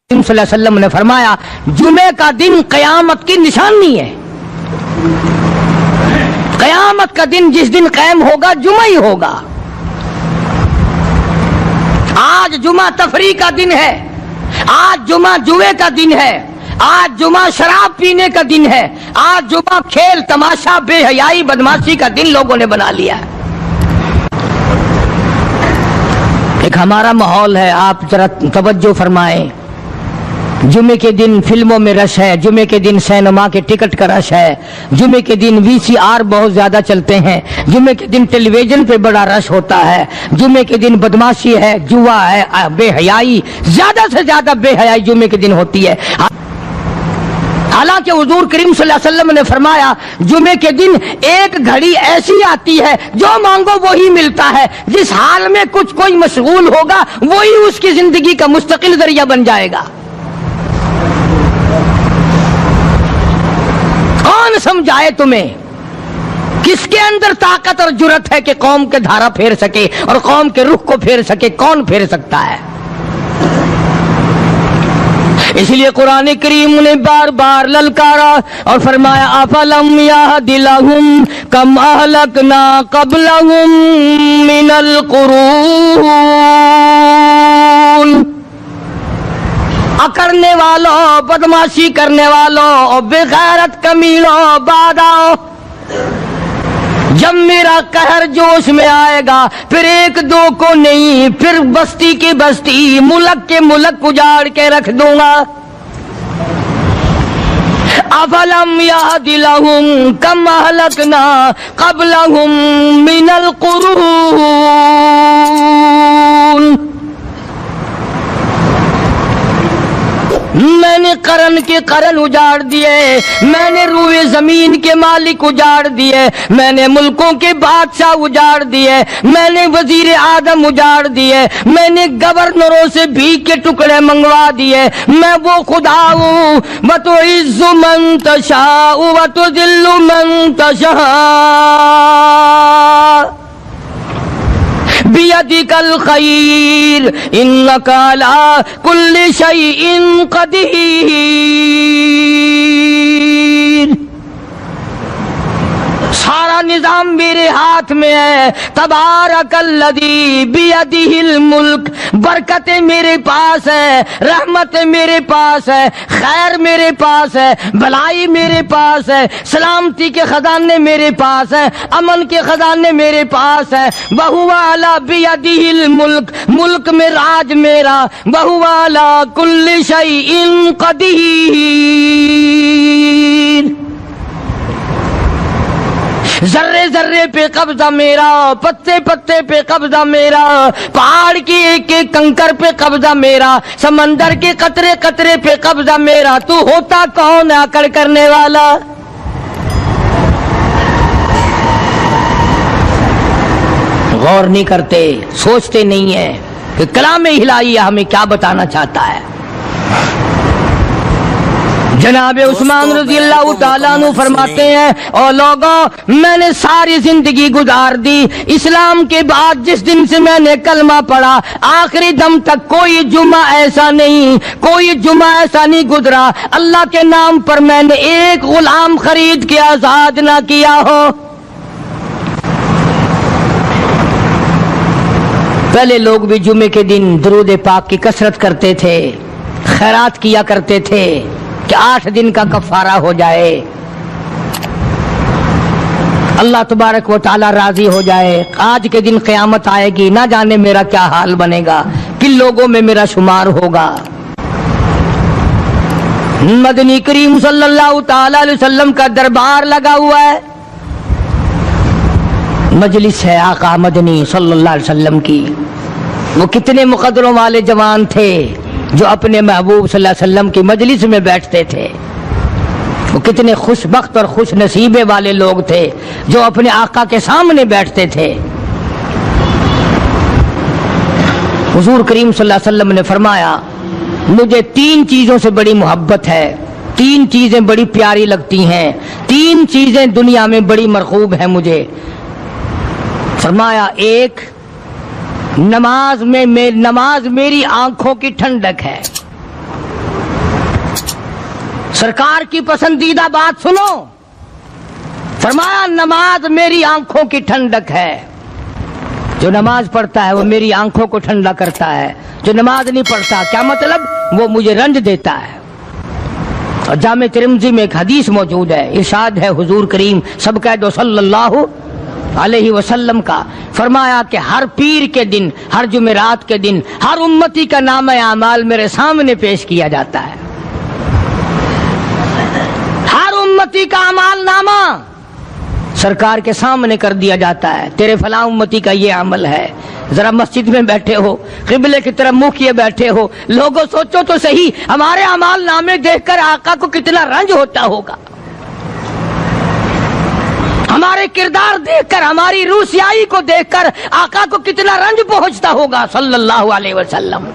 صلی اللہ علیہ وسلم نے فرمایا جمعے کا دن قیامت کی نشانی ہے. قیامت کا دن جس دن قائم ہوگا جمعہ ہی ہوگا. آج جمعہ تفریح کا دن ہے، آج جمعہ جوئے کا دن ہے، آج جمعہ شراب پینے کا دن ہے، آج جمعہ کھیل تماشا بے حیائی بدماشی کا دن لوگوں نے بنا لیا ہے. ایک ہمارا ماحول ہے، آپ ذرا توجہ فرمائیں. جمعے کے دن فلموں میں رش ہے، جمعے کے دن سینما کے ٹکٹ کا رش ہے، جمعے کے دن VCR بہت زیادہ چلتے ہیں، جمعے کے دن ٹیلی ویژن پہ بڑا رش ہوتا ہے، جمعے کے دن بدماشی ہے، جوا ہے، بے حیائی، زیادہ سے زیادہ بے حیائی جمعے کے دن ہوتی ہے. حالانکہ حضور کریم صلی اللہ علیہ وسلم نے فرمایا جمعے کے دن ایک گھڑی ایسی آتی ہے جو مانگو وہی ملتا ہے. جس حال میں کوئی مشغول ہوگا وہی اس کی زندگی کا مستقل ذریعہ بن جائے گا. کون سمجھائے تمہیں؟ کس کے اندر طاقت اور جرت ہے کہ قوم کے دھارا پھیر سکے اور قوم کے رخ کو پھیر سکے؟ کون پھیر سکتا ہے؟ اس لیے قرآن کریم نے بار بار للکارا اور فرمایا افلم یہد لہم کم اہلکنا قبلہم من القرون. اکڑنے والوں، بدماشی کرنے والوں اور بے غیرت کمینوں، بعد آؤ. جب میرا قہر جوش میں آئے گا پھر ایک دو کو نہیں، پھر بستی کی بستی، ملک کے ملک اجاڑ کے رکھ دوں گا. افلم یہد لہم کم اہلکنا قبلہم من القرون. میں نے قرن کے قرن اجاڑ دیے، میں نے روئے زمین کے مالک اجاڑ دیے، میں نے ملکوں کے بادشاہ اجاڑ دیے، میں نے وزیر اعظم اجاڑ دیے، میں نے گورنروں سے بھیک کے ٹکڑے منگوا دیے. میں وہ خدا ہوں وَتُعِزُّ مَن تَشَاءُ وَتُذِلُّ مَن تَشَاءُ بیدک الخیر انک علی کل شیء قدیر. سارا نظام میرے ہاتھ میں ہے. تبارک الذی بیدہ الملک. برکتیں میرے پاس ہے، رحمت میرے پاس ہے، خیر میرے پاس ہے، بھلائی میرے پاس ہے، سلامتی کے خزانے میرے پاس ہے، امن کے خزانے میرے پاس ہے. وہو علی بیدہ الملک. ملک میں راج میرا. وہو علی کل شیء قدیر. ذرے ذرے پہ قبضہ میرا، پتے پتے پہ قبضہ میرا، پہاڑ کی ایک ایک کنکر پہ قبضہ میرا، سمندر کے قطرے قطرے پہ قبضہ میرا. تو ہوتا کون ہے اکڑ کرنے والا؟ غور نہیں کرتے، سوچتے نہیں ہیں کہ کلام الہی ہمیں کیا بتانا چاہتا ہے. جناب عثمان رضی اللہ تعالیٰ عنہ فرماتے ہیں اور لوگوں میں نے ساری زندگی گزار دی اسلام کے بعد جس دن سے میں نے کلمہ پڑھا آخری دم تک کوئی جمعہ ایسا نہیں گزرا اللہ کے نام پر میں نے ایک غلام خرید کے آزاد نہ کیا ہو. پہلے لوگ بھی جمعے کے دن درود پاک کی کثرت کرتے تھے، خیرات کیا کرتے تھے کہ 8 دن کا کفارہ ہو جائے، اللہ تبارک و تعالی راضی ہو جائے. آج کے دن قیامت آئے گی، نہ جانے میرا کیا حال بنے گا، کن لوگوں میں میرا شمار ہوگا. مدنی کریم صلی اللہ تعالی علیہ وسلم کا دربار لگا ہوا ہے، مجلس ہے آقا مدنی صلی اللہ علیہ وسلم کی. وہ کتنے مقدروں والے جوان تھے جو اپنے محبوب صلی اللہ علیہ وسلم کی مجلس میں بیٹھتے تھے. وہ کتنے خوش بخت اور خوش نصیبے والے لوگ تھے جو اپنے آقا کے سامنے بیٹھتے تھے. حضور کریم صلی اللہ علیہ وسلم نے فرمایا مجھے 3 چیزوں سے بڑی محبت ہے، 3 چیزیں بڑی پیاری لگتی ہیں، 3 چیزیں دنیا میں بڑی مرغوب ہیں مجھے. فرمایا ایک نماز میری آنکھوں کی ٹھنڈک ہے. سرکار کی پسندیدہ بات سنو، فرمایا نماز میری آنکھوں کی ٹھنڈک ہے، جو نماز پڑھتا ہے وہ میری آنکھوں کو ٹھنڈا کرتا ہے، جو نماز نہیں پڑھتا کیا مطلب؟ وہ مجھے رنج دیتا ہے۔ اور جامع ترمذی میں ایک حدیث موجود ہے، ارشاد ہے حضور کریم سب کہہ دو صلی اللہ علیہ وسلم کا، فرمایا کہ ہر پیر کے دن، ہر جمعرات کے دن ہر امتی کا نامہ اعمال میرے سامنے پیش کیا جاتا ہے، ہر امتی کا اعمال نامہ سرکار کے سامنے کر دیا جاتا ہے، تیرے فلاں امتی کا یہ عمل ہے۔ ذرا مسجد میں بیٹھے ہو، قبلے کی طرف منہ کیے بیٹھے ہو، لوگوں سوچو تو صحیح ہمارے اعمال نامے دیکھ کر آقا کو کتنا رنج ہوتا ہوگا، ہمارے کردار دیکھ کر، ہماری روح سیاہی کو دیکھ کر آقا کو کتنا رنج پہنچتا ہوگا صلی اللہ علیہ وسلم۔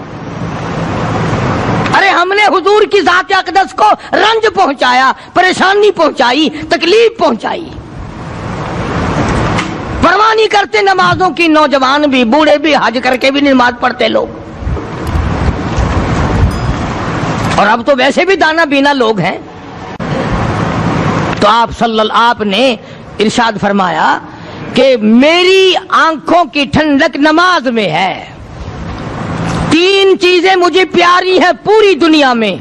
ارے ہم نے حضور کی ذات اقدس کو رنج پہنچایا، پریشانی پہنچائی، تکلیف پہنچائی، پرواہ نہیں کرتے نمازوں کی، نوجوان بھی بوڑھے بھی حج کر کے بھی نماز پڑھتے لوگ، اور اب تو ویسے بھی دانا بینا لوگ ہیں۔ تو آپ نے ارشاد فرمایا کہ میری آنکھوں کی ٹھنڈک نماز میں ہے، تین چیزیں مجھے پیاری ہیں پوری دنیا میں،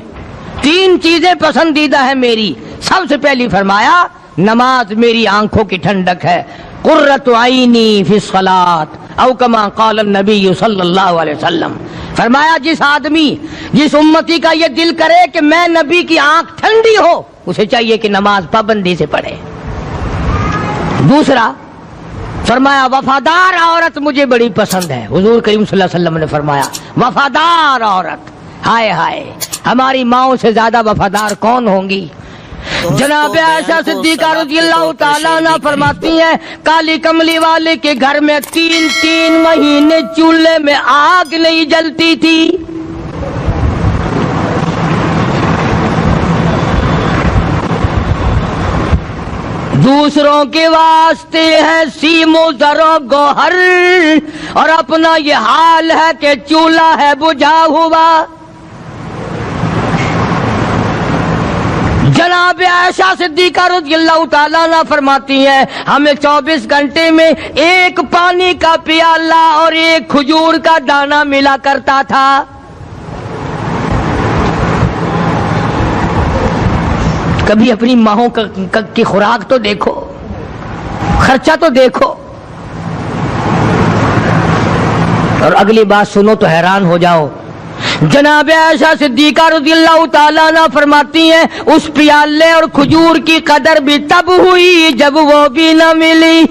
تین چیزیں پسندیدہ ہیں میری۔ سب سے پہلی فرمایا نماز میری آنکھوں کی ٹھنڈک ہے، قرۃ عینی فی الصلاۃ او کما قال النبی صلی اللہ علیہ وسلم، فرمایا جس آدمی، جس امتی کا یہ دل کرے کہ میں نبی کی آنکھ ٹھنڈی ہو، اسے چاہیے کہ نماز پابندی سے پڑھے۔ دوسرا فرمایا وفادار عورت مجھے بڑی پسند ہے، حضور کریم صلی اللہ علیہ وسلم نے فرمایا وفادار عورت، ہائے ہائے ہماری ماؤں سے زیادہ وفادار کون ہوں گی؟ جناب عائشہ صدیقہ رضی اللہ تعالیٰ عنہ فرماتی ہیں کالی کملی والے کے گھر میں 3 مہینے چولہے میں آگ نہیں جلتی تھی، دوسروں کے واسطے ہے سیم و زر و گوہر، اور اپنا یہ حال ہے کہ چولہا ہے بجھا ہوا۔ جناب عائشہ صدیقہ رضی اللہ تعالیٰ عنہ فرماتی ہیں ہمیں 24 گھنٹے میں ایک پانی کا پیالہ اور ایک کھجور کا دانہ ملا کرتا تھا۔ کبھی اپنی ماہوں کی خوراک تو دیکھو، خرچہ تو دیکھو، اور اگلی بات سنو تو حیران ہو جاؤ۔ جناب عائشہ صدیقہ رضی اللہ تعالیٰ عنہ فرماتی ہیں اس پیالے اور کھجور کی قدر بھی تب ہوئی جب وہ بھی نہ ملی۔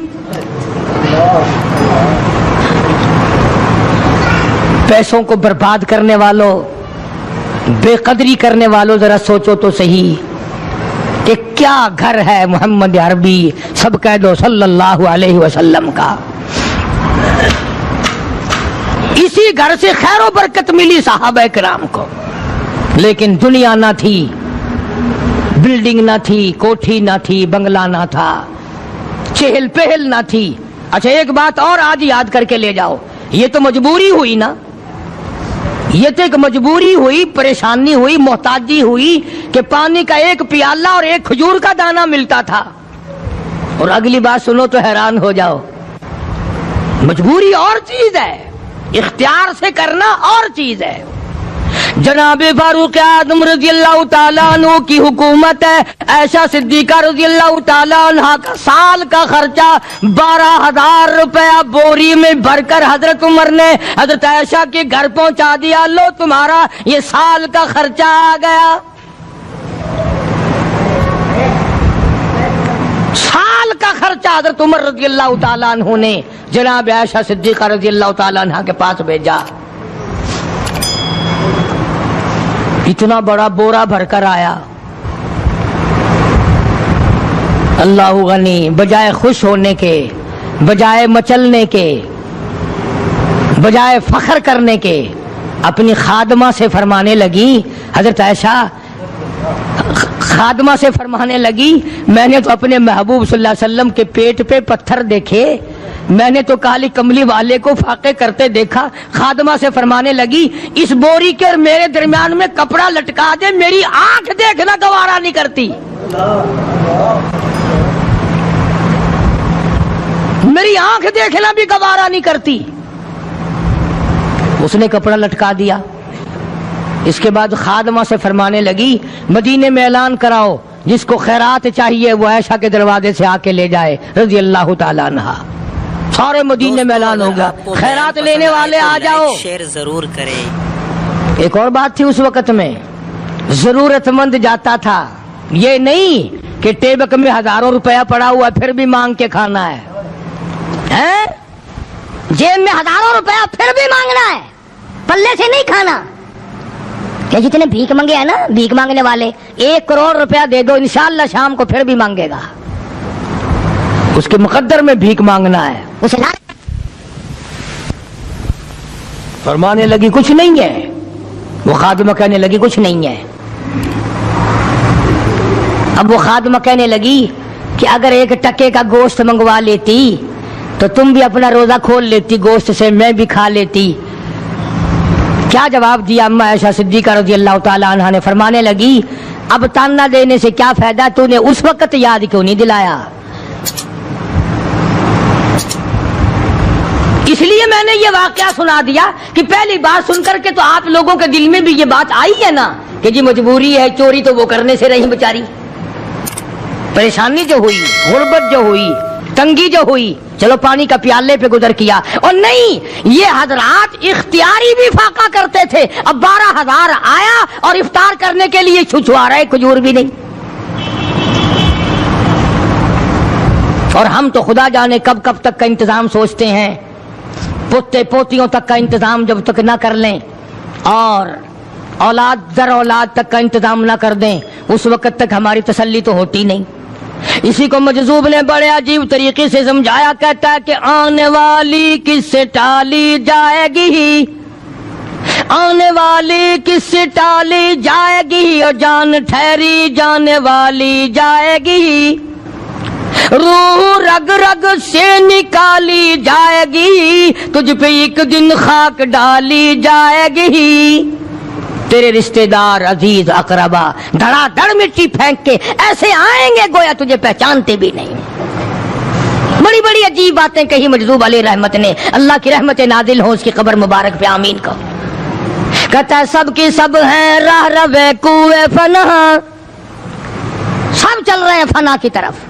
پیسوں کو برباد کرنے والوں، بے قدری کرنے والوں، ذرا سوچو تو صحیح کہ کیا گھر ہے محمد عربی سب کہہ دو صلی اللہ علیہ وسلم کا۔ اسی گھر سے خیر و برکت ملی صحابہ کرام کو، لیکن دنیا نہ تھی، بلڈنگ نہ تھی، کوٹھی نہ تھی، بنگلہ نہ تھا، چہل پہل نہ تھی۔ اچھا ایک بات اور آج یاد کر کے لے جاؤ، یہ تو مجبوری ہوئی نا، یہ تو ایک مجبوری ہوئی، پریشانی ہوئی، محتاجی ہوئی کہ پانی کا ایک پیالہ اور ایک کھجور کا دانہ ملتا تھا۔ اور اگلی بات سنو تو حیران ہو جاؤ، مجبوری اور چیز ہے، اختیار سے کرنا اور چیز ہے۔ جناب فاروق اعظم رضی اللہ تعالیٰ عنہ کی حکومت ہے، عائشہ صدیقہ رضی اللہ تعالیٰ عنہ کا سال کا خرچہ 12,000 روپیہ بوری میں بھر کر حضرت عمر نے حضرت عائشہ کے گھر پہنچا دیا، لو تمہارا یہ سال کا خرچہ آ گیا۔ سال کا خرچہ حضرت عمر رضی اللہ تعالیٰ عنہ نے جناب عائشہ صدیقہ رضی اللہ تعالیٰ عنہ کے پاس بھیجا۔ اتنا بڑا بورا بھر کر آیا۔ اللہ غنی، بجائے خوش ہونے کے، بجائے مچلنے کے، بجائے فخر کرنے کے، اپنی خادمہ سے فرمانے لگی حضرت عائشہ خادمہ سے فرمانے لگی میں نے تو اپنے محبوب صلی اللہ علیہ وسلم کے پیٹ پہ پتھر دیکھے، میں نے تو کالی کملی والے کو فاقے کرتے دیکھا۔ خادمہ سے فرمانے لگی اس بوری کے اور میرے درمیان میں کپڑا لٹکا دے، میری آنکھ دیکھنا گوارا نہیں کرتی، میری آنکھ دیکھنا بھی گوارا نہیں کرتی۔ اس نے کپڑا لٹکا دیا۔ اس کے بعد خادمہ سے فرمانے لگی مدینے میں اعلان کراؤ جس کو خیرات چاہیے وہ عائشہ کے دروازے سے آ کے لے جائے رضی اللہ تعالیٰ عنہا۔ سارے مدینے میں اعلان ہو گیا خیرات لینے والے آ جاؤ۔ شیئر ضرور کریں۔ ایک اور بات تھی اس وقت میں، ضرورت مند جاتا تھا، یہ نہیں کہ ٹیبک میں ہزاروں روپیہ پڑا ہوا پھر بھی مانگ کے کھانا ہے، جیب میں ہزاروں روپیہ پھر بھی مانگنا ہے، پلے سے نہیں کھانا۔ کہ جتنے بھیک مانگے ہیں نا، بھیک مانگنے والے 1 کروڑ روپیہ دے دو انشاءاللہ شام کو پھر بھی مانگے گا، اس کے مقدر میں بھیک مانگنا ہے۔ اسے فرمانے لگی کچھ نہیں ہے، وہ خادمہ کہنے لگی کچھ نہیں ہے۔ اب وہ خادمہ کہنے لگی کہ اگر 1 ٹکے کا گوشت منگوا لیتی تو تم بھی اپنا روزہ کھول لیتی گوشت سے، میں بھی کھا لیتی۔ کیا جواب دیا اما عائشہ صدیقہ رضی اللہ تعالیٰ عنہا نے؟ فرمانے لگی اب تانا دینے سے کیا فائدہ، تو نے اس وقت یاد کیوں نہیں دلایا؟ اس لیے میں نے یہ واقعہ سنا دیا کہ پہلی بات سن کر کے تو آپ لوگوں کے دل میں بھی یہ بات آئی ہے نا کہ جی مجبوری ہے، چوری تو وہ کرنے سے رہی بیچاری، پریشانی جو ہوئی، غربت جو ہوئی، تنگی جو ہوئی، چلو پانی کا پیالے پہ گزر کیا۔ اور نہیں، یہ حضرات اختیاری بھی فاقہ کرتے تھے۔ اب 12,000 آیا اور افطار کرنے کے لیے چھچوا رہے، کھجور بھی نہیں۔ اور ہم تو خدا جانے کب کب تک کا انتظام سوچتے ہیں، پوتے پوتیوں تک کا انتظام جب تک نہ کر لیں اور اولاد در اولاد تک کا انتظام نہ کر دیں اس وقت تک ہماری تسلی تو ہوتی نہیں۔ اسی کو مجذوب نے بڑے عجیب طریقے سے سمجھایا، کہتا ہے کہ آنے والی کس سے ٹالی جائے گی، آنے والی کس سے ٹالی جائے گی، اور جان ٹھہری جانے والی جائے گی، روح رگ رگ سے نکالی جائے گی، تجھ پہ ایک دن خاک ڈالی جائے گی، تیرے رشتہ دار عزیز اقربا دھڑا دھڑ مٹی پھینک کے ایسے آئیں گے گویا تجھے پہچانتے بھی نہیں۔ بڑی بڑی عجیب باتیں کہی مجذوب علیہ رحمت نے، اللہ کی رحمت نازل ہو اس کی قبر مبارک پہ آمین کہو۔ کہتا ہے سب کی سب ہیں راہ روے کوئے فنا، سب چل رہے ہیں فنا کی طرف۔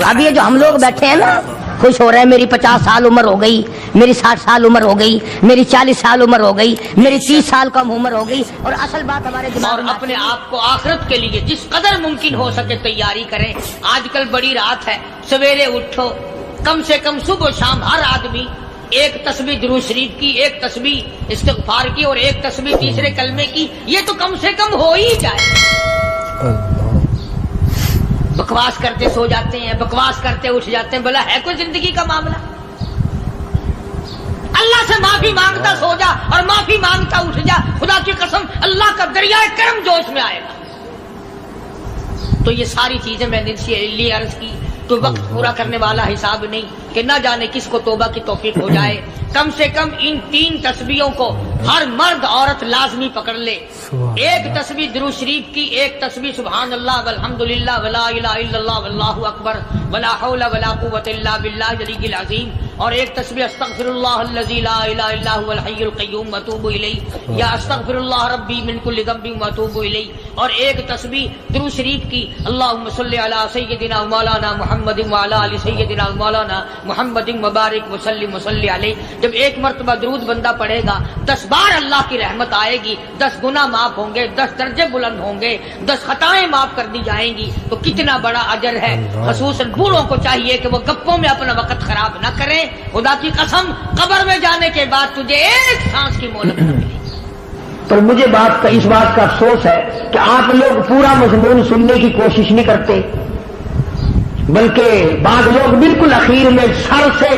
اب یہ جو ہم لوگ بیٹھے ہیں نا خوش ہو رہے ہیں، میری 50 سال عمر ہو گئی، میری 60 سال عمر ہو گئی، میری 40 سال عمر ہو گئی، میری 30 سال کم عمر ہو گئی، اور اصل بات ہمارے دماغ میں اپنے آپ کو آخرت کے لیے جس قدر ممکن ہو سکے تیاری کریں۔ آج کل بڑی رات ہے، سویرے اٹھو، کم سے کم صبح و شام ہر آدمی 1 تسبیح درود شریف کی، 1 تسبیح استغفار کی، اور 1 تسبیح تیسرے کلمے کی، یہ تو کم سے کم ہو ہی جائے۔ بکواس کرتے سو جاتے ہیں، بکواس کرتے اٹھ جاتے ہیں، بلا ہے کوئی زندگی کا معاملہ؟ اللہ سے معافی مانگتا سو جا اور معافی مانگتا اٹھ جا، خدا کی قسم اللہ کا دریائے کرم جوش میں آئے گا۔ تو یہ ساری چیزیں میں نے لیے عرض کی تو وقت پورا کرنے والا حساب نہیں کہ نہ جانے کس کو توبہ کی توفیق ہو جائے۔ کم سے کم ان 3 تسبیحوں کو ہر مرد عورت لازمی پکڑ لے۔ 1 تسبیح درود شریف کی، 1 تسبیح سبحان اللہ والحمدللہ ولا الہ الا اللہ واللہ اکبر ولا حول ولا قوۃ الا باللہ العلی العظیم، اور 1 تسبیح استغفر اللہ الذی لا الہ الا هو الحی القیوم واتوب الیہ، یا استغفر اللہ ربی من کل ذنب واتوب الیہ، اور 1 تسبیح درود شریف کی اللہم صلی علی سیدنا مولانا محمد وعلی آل سیدنا مولانا محمد مبارک وسلم وصلی علیہ۔ جب 1 مرتبہ درود بندہ پڑھے گا 10 بار اللہ کی رحمت آئے گی، 10 گناہ معاف ہوں گے، 10 درجے بلند ہوں گے، 10 خطائیں معاف کر دی جائیں گی، تو کتنا بڑا اجر ہے۔ خصوصاً بوڑھوں کو چاہیے کہ وہ گپوں میں اپنا وقت خراب نہ کریں۔ خدا کی قسم قبر میں جانے کے بعد تجھے 1 سانس کی مہلت نہ ملے۔ پر مجھے اس بات کا افسوس ہے کہ آپ لوگ پورا مضمون سننے کی کوشش نہیں کرتے، بلکہ بعض لوگ بالکل اخیر میں سر سے،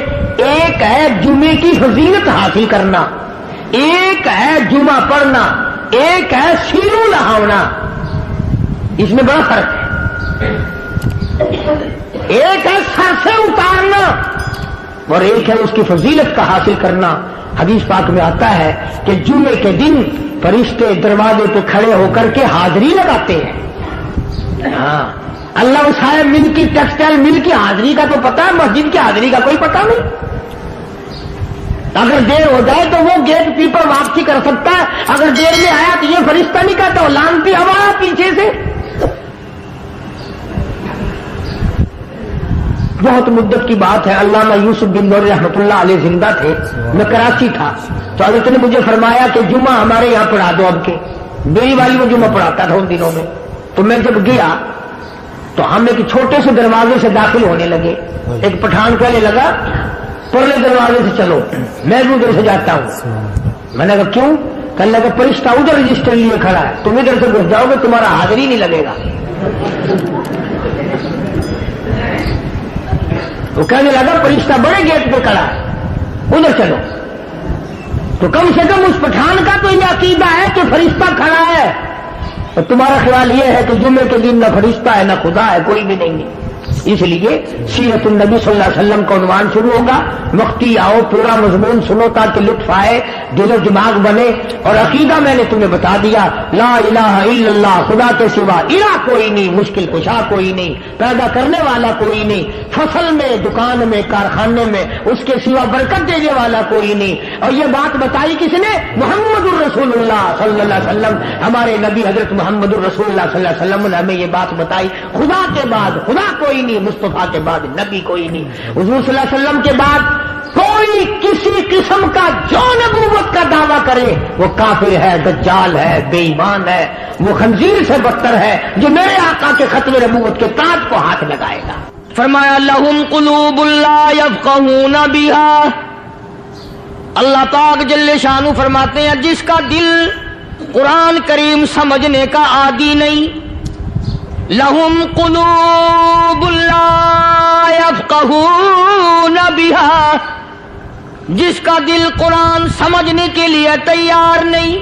ایک ہے جمعے کی فضیلت حاصل کرنا، ایک ہے جمعہ پڑھنا، ایک ہے سینوں لہاونا، اس میں بڑا فرق ہے. ایک ہے سر سے اتارنا اور ایک ہے اس کی فضیلت کا حاصل کرنا. حدیث پاک میں آتا ہے کہ جمعے کے دن فرشتے دروازے پہ کھڑے ہو کر کے حاضری لگاتے ہیں. ہاں اللہ صاحب مل کی ٹیکسٹائل مل کی حاضری کا تو پتا ہے, مسجد کی حاضری کا کوئی پتا نہیں. اگر دیر ہو جائے تو وہ گیٹ کیپر واپسی کر سکتا ہے, اگر دیر میں آیا تو یہ فرشتہ نہیں کہتا, وہ لانتی ہوا پیچھے سے. بہت مدت کی بات ہے, علامہ یوسف بن نور رحمۃ اللہ علیہ زندہ تھے, میں کراچی تھا, تو حضرت نے مجھے فرمایا کہ جمعہ ہمارے یہاں پڑھا دو. اب کے میری والی وہ جمعہ پڑھاتا تھا ان دنوں میں. تو میں جب گیا تو ہم ایک چھوٹے سے دروازے سے داخل ہونے لگے. ایک پٹھان کہنے لگا پرلے دروازے سے چلو, میں بھی ادھر سے جاتا ہوں. میں نے کہا کیوں؟ کہنے لگا فرشتہ ادھر رجسٹر لیے کھڑا ہے, تم ادھر سے گھس جاؤ گے تمہارا حاضر ہی نہیں لگے گا. وہ کہنے لگا فرشتہ بڑے گیٹ پہ کھڑا ہے, ادھر چلو. تو کم سے کم اس پٹھان کا تو یہ عقیدہ ہے کہ فرشتہ کھڑا ہے, اور تمہارا خیال یہ ہے کہ جمعے کے دن نہ فرشتہ ہے نہ خدا ہے, کوئی بھی نہیں ہے. اس لیے سیرت النبی صلی اللہ علیہ وسلم کا عنوان شروع ہوگا. وقتی آؤ, پورا مضمون سنو تاکہ لطف آئے, دل و دماغ بنے. اور عقیدہ میں نے تمہیں بتا دیا, لا الہ الا اللہ, خدا کے سوا الہ کوئی نہیں, مشکل کشا کوئی نہیں, پیدا کرنے والا کوئی نہیں, فصل میں, دکان میں, کارخانے میں اس کے سوا برکت دینے والا کوئی نہیں. اور یہ بات بتائی کس نے؟ محمد الرسول اللہ صلی اللہ علیہ وسلم. ہمارے نبی حضرت محمد الرسول اللہ صلی اللہ علیہ وسلم نے ہمیں یہ بات بتائی. خدا کے بعد خدا کوئی نہیں, مصطفیٰ کے بعد نبی کوئی نہیں. حضور صلی اللہ علیہ وسلم کے بعد کوئی کسی قسم کا جو نبوت کا دعویٰ کرے وہ کافر ہے, دجال ہے, بے ایمان ہے, وہ خنزیر سے بدتر ہے جو میرے آقا کے ختم نبوت کے تاج کو ہاتھ لگائے گا. فرمایا لہم قلوب لا یفقہون بہا. اللہ پاک جل شانہ فرماتے ہیں جس کا دل قرآن کریم سمجھنے کا عادی نہیں, لہم قلوب لا یفقہون بہا, جس کا دل قرآن سمجھنے کے لیے تیار نہیں,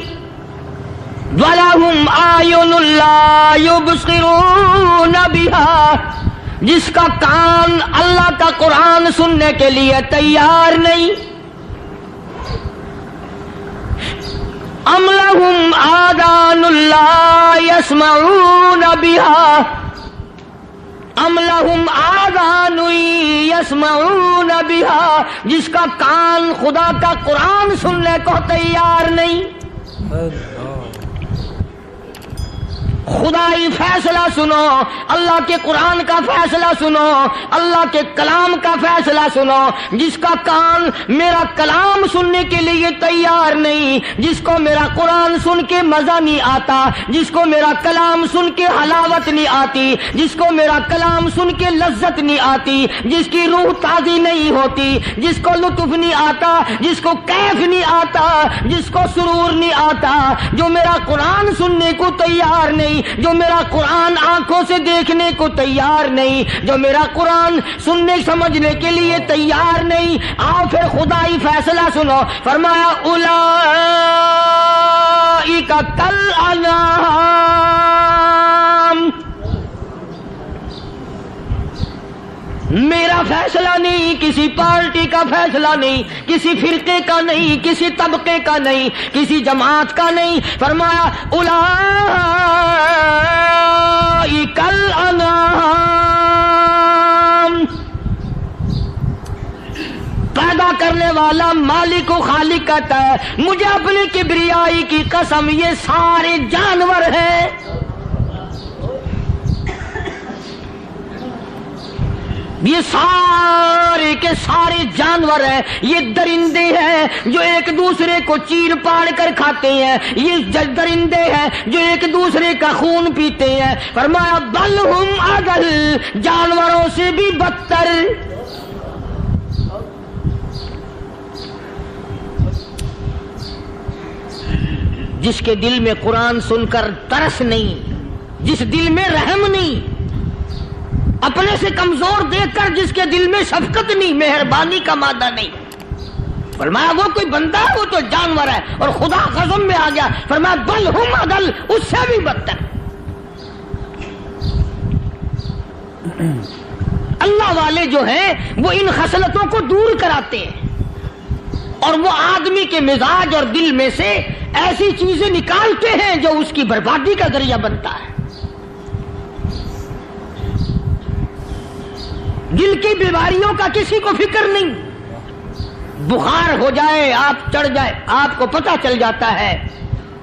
وَلَهُمْ أَعْيُنٌ لَا يُبْصِرُونَ بِهَا, جس کا کان اللہ کا قرآن سننے کے لیے تیار نہیں, أَمْ لَهُمْ آذَانٌ لَا يَسْمَعُونَ بِهَا, ام لہم آذان یسمعون بہا, جس کا کان خدا کا قرآن سننے کو تیار نہیں. خدائی فیصلہ سنو, اللہ کے قرآن کا فیصلہ سنو, اللہ کے کلام کا فیصلہ سنو. جس کا کان میرا کلام سننے کے لیے تیار نہیں, جس کو میرا قرآن سن کے مزہ نہیں آتا, جس کو میرا کلام سن کے حلاوت نہیں آتی, جس کو میرا کلام سن کے لذت نہیں آتی, جس کی روح تازی نہیں ہوتی, جس کو لطف نہیں آتا, جس کو کیف نہیں آتا, جس کو سرور نہیں آتا, جو میرا قرآن سننے کو تیار نہیں, جو میرا قرآن آنکھوں سے دیکھنے کو تیار نہیں, جو میرا قرآن سننے سمجھنے کے لیے تیار نہیں. آؤ پھر خدائی فیصلہ سنو. فرمایا اولئک کالانعام, میرا فیصلہ نہیں, کسی پارٹی کا فیصلہ نہیں, کسی فرقے کا نہیں, کسی طبقے کا نہیں, کسی جماعت کا نہیں. فرمایا اولئک الانعام, پیدا کرنے والا مالک و خالق کہتا ہے مجھے اپنی کبریائی کی قسم یہ سارے جانور ہیں. یہ سارے کے سارے جانور ہیں, یہ درندے ہیں جو ایک دوسرے کو چیر پاڑ کر کھاتے ہیں, یہ درندے ہیں جو ایک دوسرے کا خون پیتے ہیں. فرمایا بل ہم اضل, جانوروں سے بھی بدتر. جس کے دل میں قرآن سن کر ترس نہیں, جس دل میں رحم نہیں, اپنے سے کمزور دیکھ کر جس کے دل میں شفقت نہیں, مہربانی کا مادہ نہیں. فرمایا وہ کوئی بندہ ہے, وہ تو جانور ہے. اور خدا غضب میں آ گیا, فرمایا بل ہم اضل, اس سے بھی بدتر. اللہ والے جو ہیں وہ ان خصلتوں کو دور کراتے ہیں اور وہ آدمی کے مزاج اور دل میں سے ایسی چیزیں نکالتے ہیں جو اس کی بربادی کا ذریعہ بنتا ہے. دل کی بیماریوں کا کسی کو فکر نہیں. بخار ہو جائے آپ چڑھ جائے آپ کو پتہ چل جاتا ہے,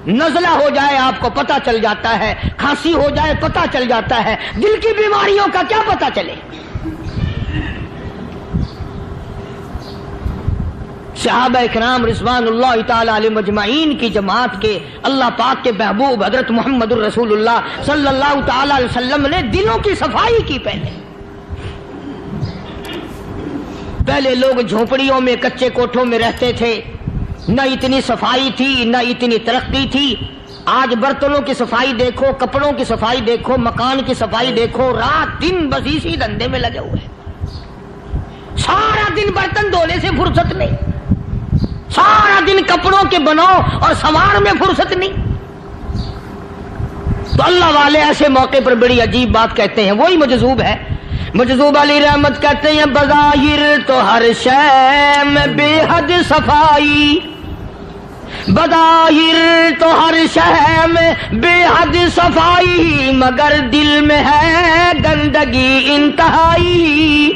نزلہ ہو جائے آپ کو پتہ چل جاتا ہے, کھانسی ہو جائے پتہ چل جاتا ہے. دل کی بیماریوں کا کیا پتہ چلے؟ صحابہ اکرام رضوان اللہ تعالی علیہم اجمعین کی جماعت کے اللہ پاک کے محبوب حضرت محمد الرسول اللہ صلی اللہ تعالی علیہ وسلم نے دلوں کی صفائی کی. پہلے لوگ جھونپڑیوں میں کچے کوٹھوں میں رہتے تھے, نہ اتنی صفائی تھی نہ اتنی ترقی تھی. آج برتنوں کی صفائی دیکھو, کپڑوں کی صفائی دیکھو, مکان کی صفائی دیکھو, رات دن بس اسی دھندے میں لگے ہوئے. سارا دن برتن دھونے سے فرصت نہیں, سارا دن کپڑوں کے بناؤ اور سنوار میں فرصت نہیں. تو اللہ والے ایسے موقع پر بڑی عجیب بات کہتے ہیں. وہی مجذوب ہے, مجذوب علی رحمت کہتے ہیں بظاہر تو ہر شے میں بے حد صفائی, بظاہر تو ہر شے میں بے حد صفائی, مگر دل میں ہے گندگی انتہائی.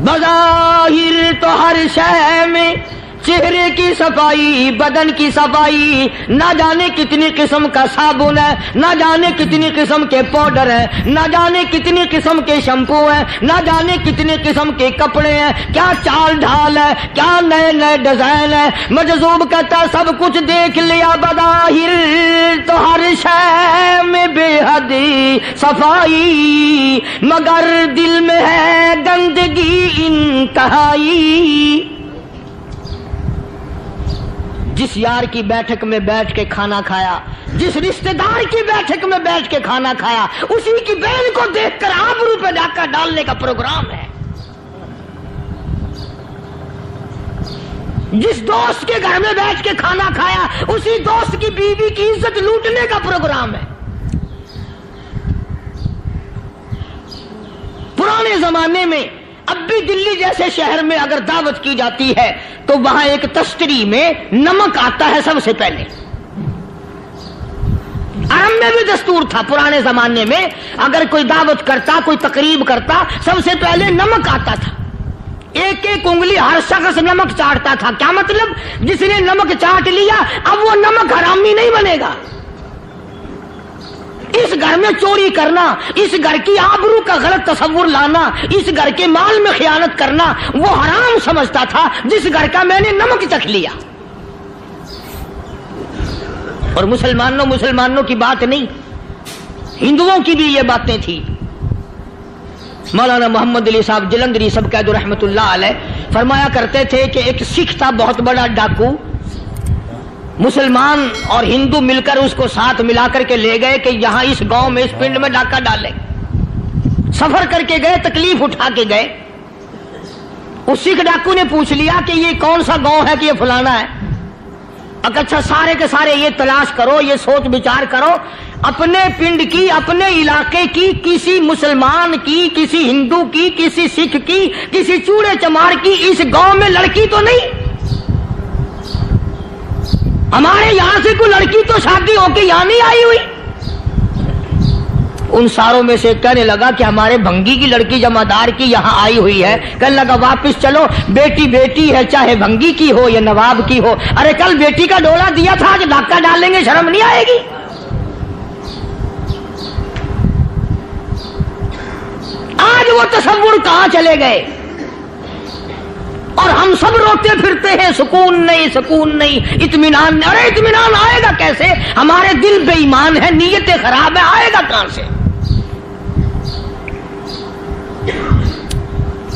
بظاہر تو ہر شے میں چہرے کی صفائی, بدن کی صفائی, نہ جانے کتنی قسم کا صابن ہے, نہ جانے کتنی قسم کے پاؤڈر ہیں, نہ جانے کتنی قسم کے شیمپو ہیں, نہ جانے کتنی قسم کے کپڑے ہیں, کیا چال ڈھال ہے, کیا نئے نئے ڈیزائن ہے. مجذوب کہتا سب کچھ دیکھ لیا, بظاہر تو ہر شے میں بے حد صفائی, مگر دل میں ہے گندگی انتہائی. جس یار کی بیٹھک میں بیٹھ کے کھانا کھایا, جس رشتہ دار کی بیٹھک میں بیٹھ کے کھانا کھایا, اسی کی بہن کو دیکھ کر آبرو پہ ڈاکہ ڈالنے کا پروگرام ہے. جس دوست کے گھر میں بیٹھ کے کھانا کھایا, اسی دوست کی بیوی کی عزت لوٹنے کا پروگرام ہے. پرانے زمانے میں اب بھی دلی جیسے شہر میں اگر دعوت کی جاتی ہے تو وہاں ایک تشتری میں نمک آتا ہے سب سے پہلے. عرب میں بھی دستور تھا پرانے زمانے میں, اگر کوئی دعوت کرتا, کوئی تقریب کرتا, سب سے پہلے نمک آتا تھا. ایک ایک انگلی ہر شخص نمک چاٹتا تھا. کیا مطلب؟ جس نے نمک چاٹ لیا اب وہ نمک حرامی نہیں بنے گا. اس گھر میں چوری کرنا, اس گھر کی آبرو کا غلط تصور لانا, اس گھر کے مال میں خیانت کرنا وہ حرام سمجھتا تھا جس گھر کا میں نے نمک چکھ لیا. اور مسلمانوں کی بات نہیں, ہندوؤں کی بھی یہ باتیں تھی. مولانا محمد علی صاحب جلندری سب قید رحمت اللہ علیہ فرمایا کرتے تھے کہ ایک سکھ تھا بہت بڑا ڈاکو, مسلمان اور ہندو مل کر اس کو ساتھ ملا کر کے لے گئے کہ یہاں اس گاؤں میں اس پنڈ میں ڈاکہ ڈالیں. سفر کر کے گئے, تکلیف اٹھا کے گئے. اس سکھ ڈاکو نے پوچھ لیا کہ یہ کون سا گاؤں ہے کہ یہ فلانا ہے. اچھا سارے کے سارے یہ تلاش کرو, یہ سوچ بچار کرو, اپنے پنڈ کی, اپنے علاقے کی, کسی مسلمان کی, کسی ہندو کی, کسی سکھ کی, کسی چوڑے چمار کی اس گاؤں میں لڑکی تو نہیں. ہمارے یہاں سے کوئی لڑکی تو شادی ہو کے یہاں نہیں آئی ہوئی. ان ساروں میں سے کہنے لگا کہ ہمارے بھنگی کی لڑکی جمعدار کی یہاں آئی ہوئی ہے. کہنے لگا واپس چلو, بیٹی بیٹی ہے چاہے بھنگی کی ہو یا نواب کی ہو. ارے کل بیٹی کا ڈولا دیا تھا, آج ڈاکہ ڈال لیں گے, شرم نہیں آئے گی؟ آج وہ تصور کہاں چلے گئے اور ہم سب روتے پھرتے ہیں, سکون نہیں, سکون نہیں, اطمینان نہیں. ارے اطمینان آئے گا کیسے؟ ہمارے دل بے ایمان ہے, نیتیں خراب ہے, آئے گا کہاں سے؟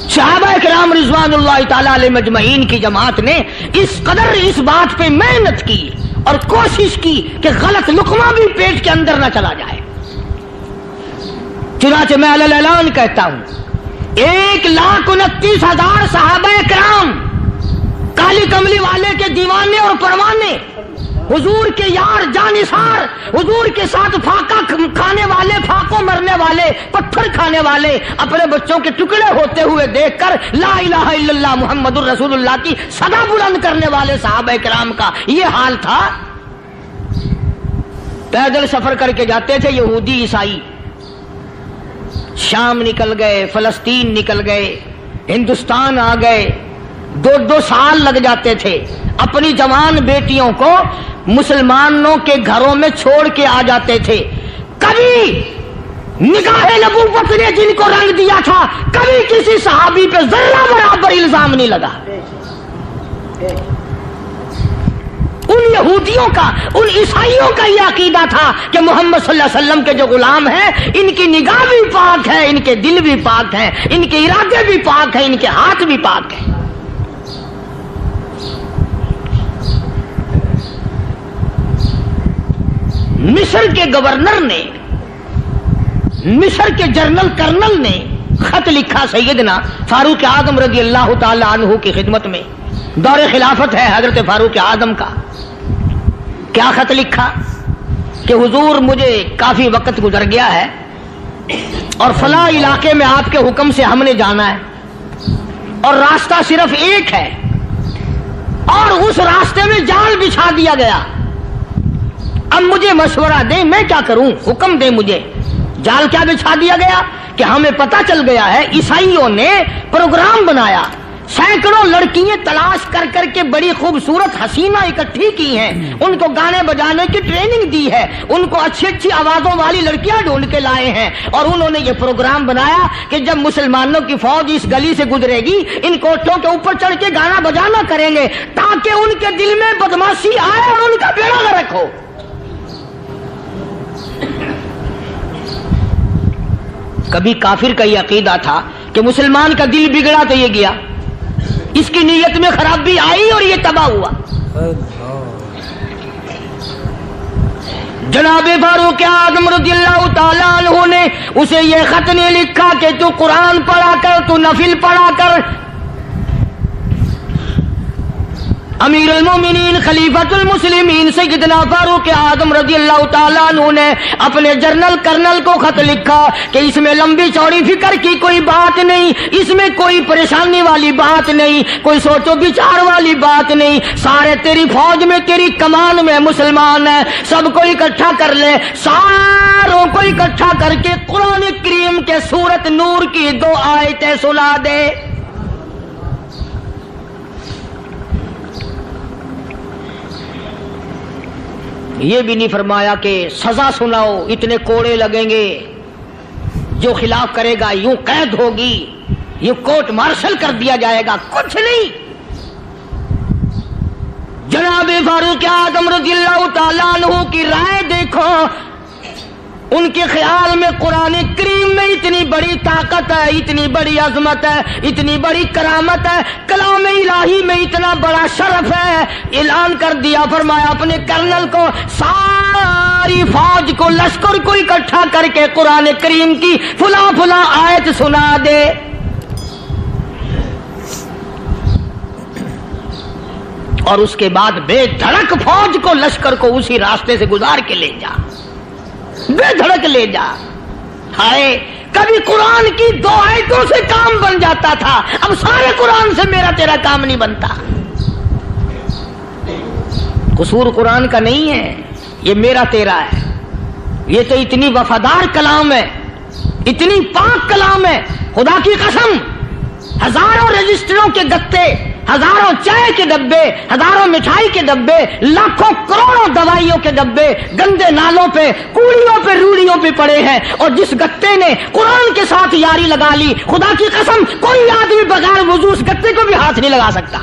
صحابہ کرام رضوان اللہ تعالی علیہ مجمعین کی جماعت نے اس قدر اس بات پہ محنت کی اور کوشش کی کہ غلط لقمہ بھی پیٹ کے اندر نہ چلا جائے. چنانچہ میں علی اعلان کہتا ہوں 1,29,000 صحابہ کرام کالی کملی والے کے دیوانے اور پروانے حضور کے یار جانثار، حضور کے ساتھ فاقہ کھانے والے، فاقوں مرنے والے، پتھر کھانے والے اپنے بچوں کے ٹکڑے ہوتے ہوئے دیکھ کر لا الہ الا اللہ محمد الرسول اللہ کی صدا بلند کرنے والے صحابہ کرام کا یہ حال تھا۔ پیدل سفر کر کے جاتے تھے یہودی عیسائی، شام نکل گئے، فلسطین نکل گئے، ہندوستان آ گئے، 2 سال لگ جاتے تھے، اپنی جوان بیٹیوں کو مسلمانوں کے گھروں میں چھوڑ کے آ جاتے تھے۔ کبھی نگاہ نبوت نے جن کو رنگ دیا تھا، کبھی کسی صحابی پہ ذرہ برابر الزام نہیں لگا۔ ان یہودیوں کا، ان عیسائیوں کا یہ عقیدہ تھا کہ محمد صلی اللہ علیہ وسلم کے جو غلام ہیں ان کی نگاہ بھی پاک ہے، ان کے دل بھی پاک ہیں، ان کے ارادے بھی پاک ہیں، ان کے ہاتھ بھی پاک ہیں۔ مصر کے گورنر نے، مصر کے جنرل کرنل نے خط لکھا سیدنا فاروق اعظم رضی اللہ تعالی عنہ کی خدمت میں، دور خلافت ہے حضرت فاروق اعظم کا۔ کیا خط لکھا کہ حضور مجھے کافی وقت گزر گیا ہے اور فلاں علاقے میں آپ کے حکم سے ہم نے جانا ہے اور راستہ صرف ایک ہے اور اس راستے میں جال بچھا دیا گیا۔ اب مجھے مشورہ دیں میں کیا کروں، حکم دیں مجھے۔ جال کیا بچھا دیا گیا کہ ہمیں پتہ چل گیا ہے عیسائیوں نے پروگرام بنایا، سینکڑوں لڑکیاں تلاش کر کر کے بڑی خوبصورت حسینہ اکٹھی کی ہیں، ان کو گانے بجانے کی ٹریننگ دی ہے، ان کو اچھی اچھی آوازوں والی لڑکیاں ڈھونڈ کے لائے ہیں، اور انہوں نے یہ پروگرام بنایا کہ جب مسلمانوں کی فوج اس گلی سے گزرے گی ان کوٹھوں کے اوپر چڑھ کے گانا بجانا کریں گے تاکہ ان کے دل میں بدماشی آئے اور ان کا بیڑا غرق ہو۔ کبھی کافر کا یہ عقیدہ تھا کہ مسلمان کا دل بگڑا تو یہ گیا، اس کی نیت میں خرابی آئی اور یہ تباہ ہوا۔ جناب فاروق اعظم رضی اللہ تعالیٰ عنہ نے اسے یہ خط نہیں لکھا کہ تو قرآن پڑھا کر، تو نفل پڑھا کر۔ امیر المومنین خلیفۃ المسلمین سیدنا فاروق اعظم رضی اللہ تعالیٰ عنہ نے اپنے جنرل کرنل کو خط لکھا کہ اس میں لمبی چوڑی فکر کی کوئی بات نہیں، اس میں کوئی پریشانی والی بات نہیں، کوئی سوچ و بچار والی بات نہیں، سارے تیری فوج میں، تیری کمان میں مسلمان ہیں، سب کو اکٹھا کر لے، ساروں کو اکٹھا کر کے قرآن کریم کے سورت نور کی 2 آیتیں سنا دے۔ یہ بھی نہیں فرمایا کہ سزا سناؤ، اتنے کوڑے لگیں گے، جو خلاف کرے گا یوں قید ہوگی، یہ کورٹ مارشل کر دیا جائے گا، کچھ نہیں۔ جناب فاروق اعظم رضی اللہ تعالیٰ عنہ کی رائے دیکھو، ان کے خیال میں قرآن کریم میں اتنی بڑی طاقت ہے، اتنی بڑی عظمت ہے، اتنی بڑی کرامت ہے، کلام الہی میں اتنا بڑا شرف ہے۔ اعلان کر دیا، فرمایا اپنے کرنل کو ساری فوج کو، لشکر کو اکٹھا کر کے قرآن کریم کی فلاں فلاں آیت سنا دے۔ اور اس کے بعد بے دھڑک فوج کو، لشکر کو اسی راستے سے گزار کے لے جا، بے دھڑک لے جا۔ ہائے کبھی قرآن کی 2 آیتوں سے کام بن جاتا تھا، اب سارے قرآن سے میرا تیرا کام نہیں بنتا۔ قصور قرآن کا نہیں ہے، یہ میرا تیرا ہے۔ یہ تو اتنی وفادار کلام ہے، اتنی پاک کلام ہے، خدا کی قسم ہزاروں رجسٹروں کے گتے، ہزاروں چائے کے ڈبے، ہزاروں مٹھائی کے ڈبے، لاکھوں کروڑوں دوائیوں کے ڈبے گندے نالوں پہ، کوڑیوں پہ، روڑیوں پہ پڑے ہیں، اور جس گتے نے قرآن کے ساتھ یاری لگا لی، خدا کی قسم کوئی آدمی بغیر وضو اس گتے کو بھی ہاتھ نہیں لگا سکتا۔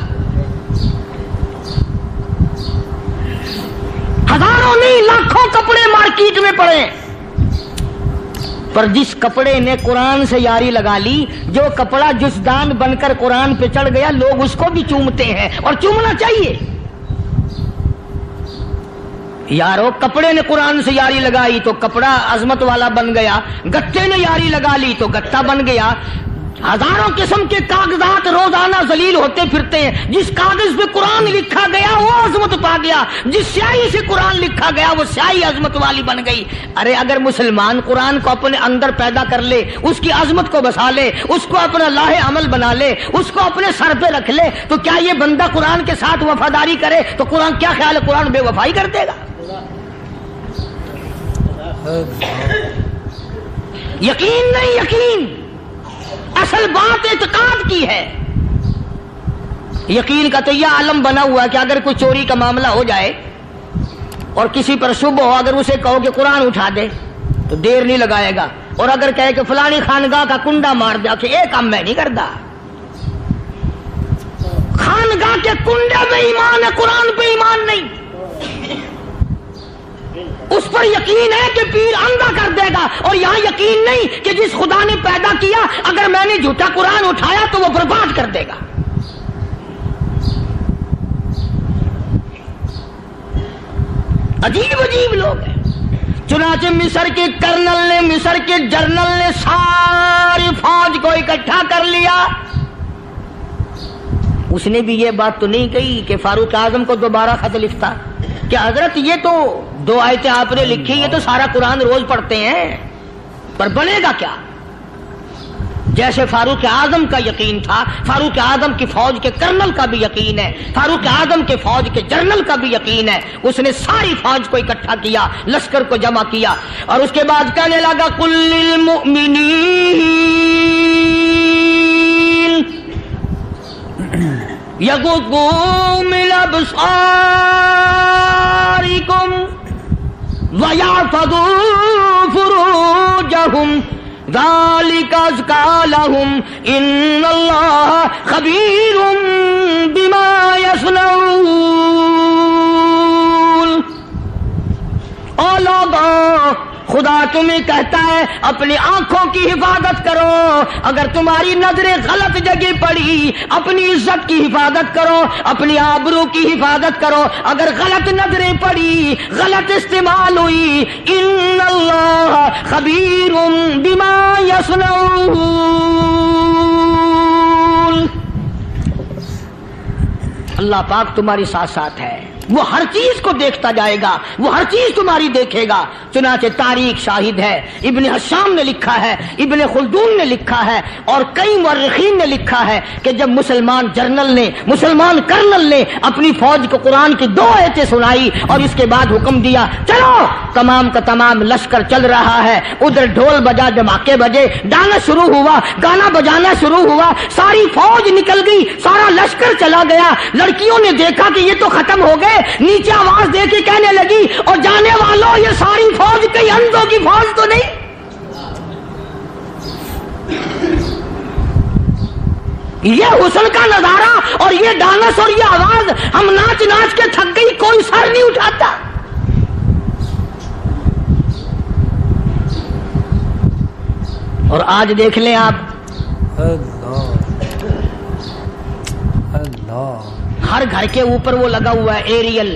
ہزاروں نہیں لاکھوں کپڑے مارکیٹ میں پڑے، پر جس کپڑے نے قرآن سے یاری لگا لی، جو کپڑا جسدان بن کر قرآن پہ چڑھ گیا، لوگ اس کو بھی چومتے ہیں، اور چومنا چاہیے۔ یارو کپڑے نے قرآن سے یاری لگائی تو کپڑا عظمت والا بن گیا، گتے نے یاری لگا لی تو گتا بن گیا۔ ہزاروں قسم کے کاغذات روزانہ ذلیل ہوتے پھرتے ہیں. جس کاغذ پہ قرآن لکھا گیا وہ عظمت پا گیا, جس سیاہی سے قرآن لکھا گیا وہ سیاہی عظمت والی بن گئی. ارے اگر مسلمان قرآن کو اپنے اندر پیدا کر لے, اس کی عظمت کو بسا لے, اس کو اپنا لاہ عمل بنا لے, اس کو اپنے سر پہ رکھ لے, تو کیا یہ بندہ قرآن کے ساتھ وفاداری کرے تو قرآن کیا خیال ہے قرآن بے وفائی کر دے گا؟ یقین نہیں, یقین اصل بات اعتقاد کی ہے. یقین کا تو یہ عالم بنا ہوا ہے کہ اگر کوئی چوری کا معاملہ ہو جائے اور کسی پر شبہ ہو, اگر اسے کہو کہ قرآن اٹھا دے تو دیر نہیں لگائے گا, اور اگر کہے کہ فلانی خانگاہ کا کنڈا مار دیا کہ یہ کام میں نہیں کرتا. خانگاہ کے کنڈے پہ ایمان ہے, قرآن پہ ایمان نہیں. اس پر یقین ہے کہ پیر اندھا کر دے گا, اور یہاں یقین نہیں کہ جس خدا نے پیدا کیا اگر میں نے جھوٹا قرآن اٹھایا تو وہ برباد کر دے گا. عجیب عجیب لوگ ہیں. چنانچہ مصر کے کرنل نے, مصر کے جنرل نے ساری فوج کو اکٹھا کر لیا. اس نے بھی یہ بات تو نہیں کہی کہ فاروق اعظم کو دوبارہ خط لکھتا کہ حضرت یہ تو 2 آیتیں آپ نے لکھی, یہ تو سارا قرآن روز پڑھتے ہیں, پر بنے گا کیا؟ جیسے فاروق اعظم کا یقین تھا, فاروق اعظم کی فوج کے کرنل کا بھی یقین ہے, فاروق اعظم کے فوج کے جنرل کا بھی یقین ہے. اس نے ساری فوج کو اکٹھا کیا, لشکر کو جمع کیا, اور اس کے بعد کہنے لگا قل للمؤمنین یغضوا من ابصارکم ویحفظوا فروجہم ذالک ازکی لہم ان اللہ خبیر بما یصنعون. او لوگوں, خدا تمہیں کہتا ہے اپنی آنکھوں کی حفاظت کرو. اگر تمہاری نظریں غلط جگہ پڑی, اپنی عزت کی حفاظت کرو, اپنی آبرو کی حفاظت کرو. اگر غلط نظریں پڑی, غلط استعمال ہوئی, ان اللہ خبیر بما یصنعون. اللہ پاک تمہاری ساتھ ساتھ ہے, وہ ہر چیز کو دیکھتا جائے گا, وہ ہر چیز تمہاری دیکھے گا. چنانچہ تاریخ شاہد ہے, ابن حشام نے لکھا ہے, ابن خلدون نے لکھا ہے, اور کئی مورخین نے لکھا ہے کہ جب مسلمان جنرل نے, مسلمان کرنل نے اپنی فوج کو قرآن کی 2 آیتیں سنائی اور اس کے بعد حکم دیا چلو, تمام کا تمام لشکر چل رہا ہے. ادھر ڈھول بجا, دھماکے بجے, ڈانا شروع ہوا, گانا بجانا شروع ہوا, ساری فوج نکل گئی, سارا لشکر چلا گیا. لڑکیوں نے دیکھا کہ یہ تو ختم ہو گئے, نیچے آواز دے کے کہنے لگی اور جانے والوں یہ ساری فوج کئی اندھوں کی فوج تو نہیں. یہ حسن کا نظارہ اور یہ ڈانس اور یہ آواز, ہم ناچ ناچ کے تھک گئی, کوئی سر نہیں اٹھاتا. اور آج دیکھ لیں آپ, ہر گھر کے اوپر وہ لگا ہوا ہے ایریل,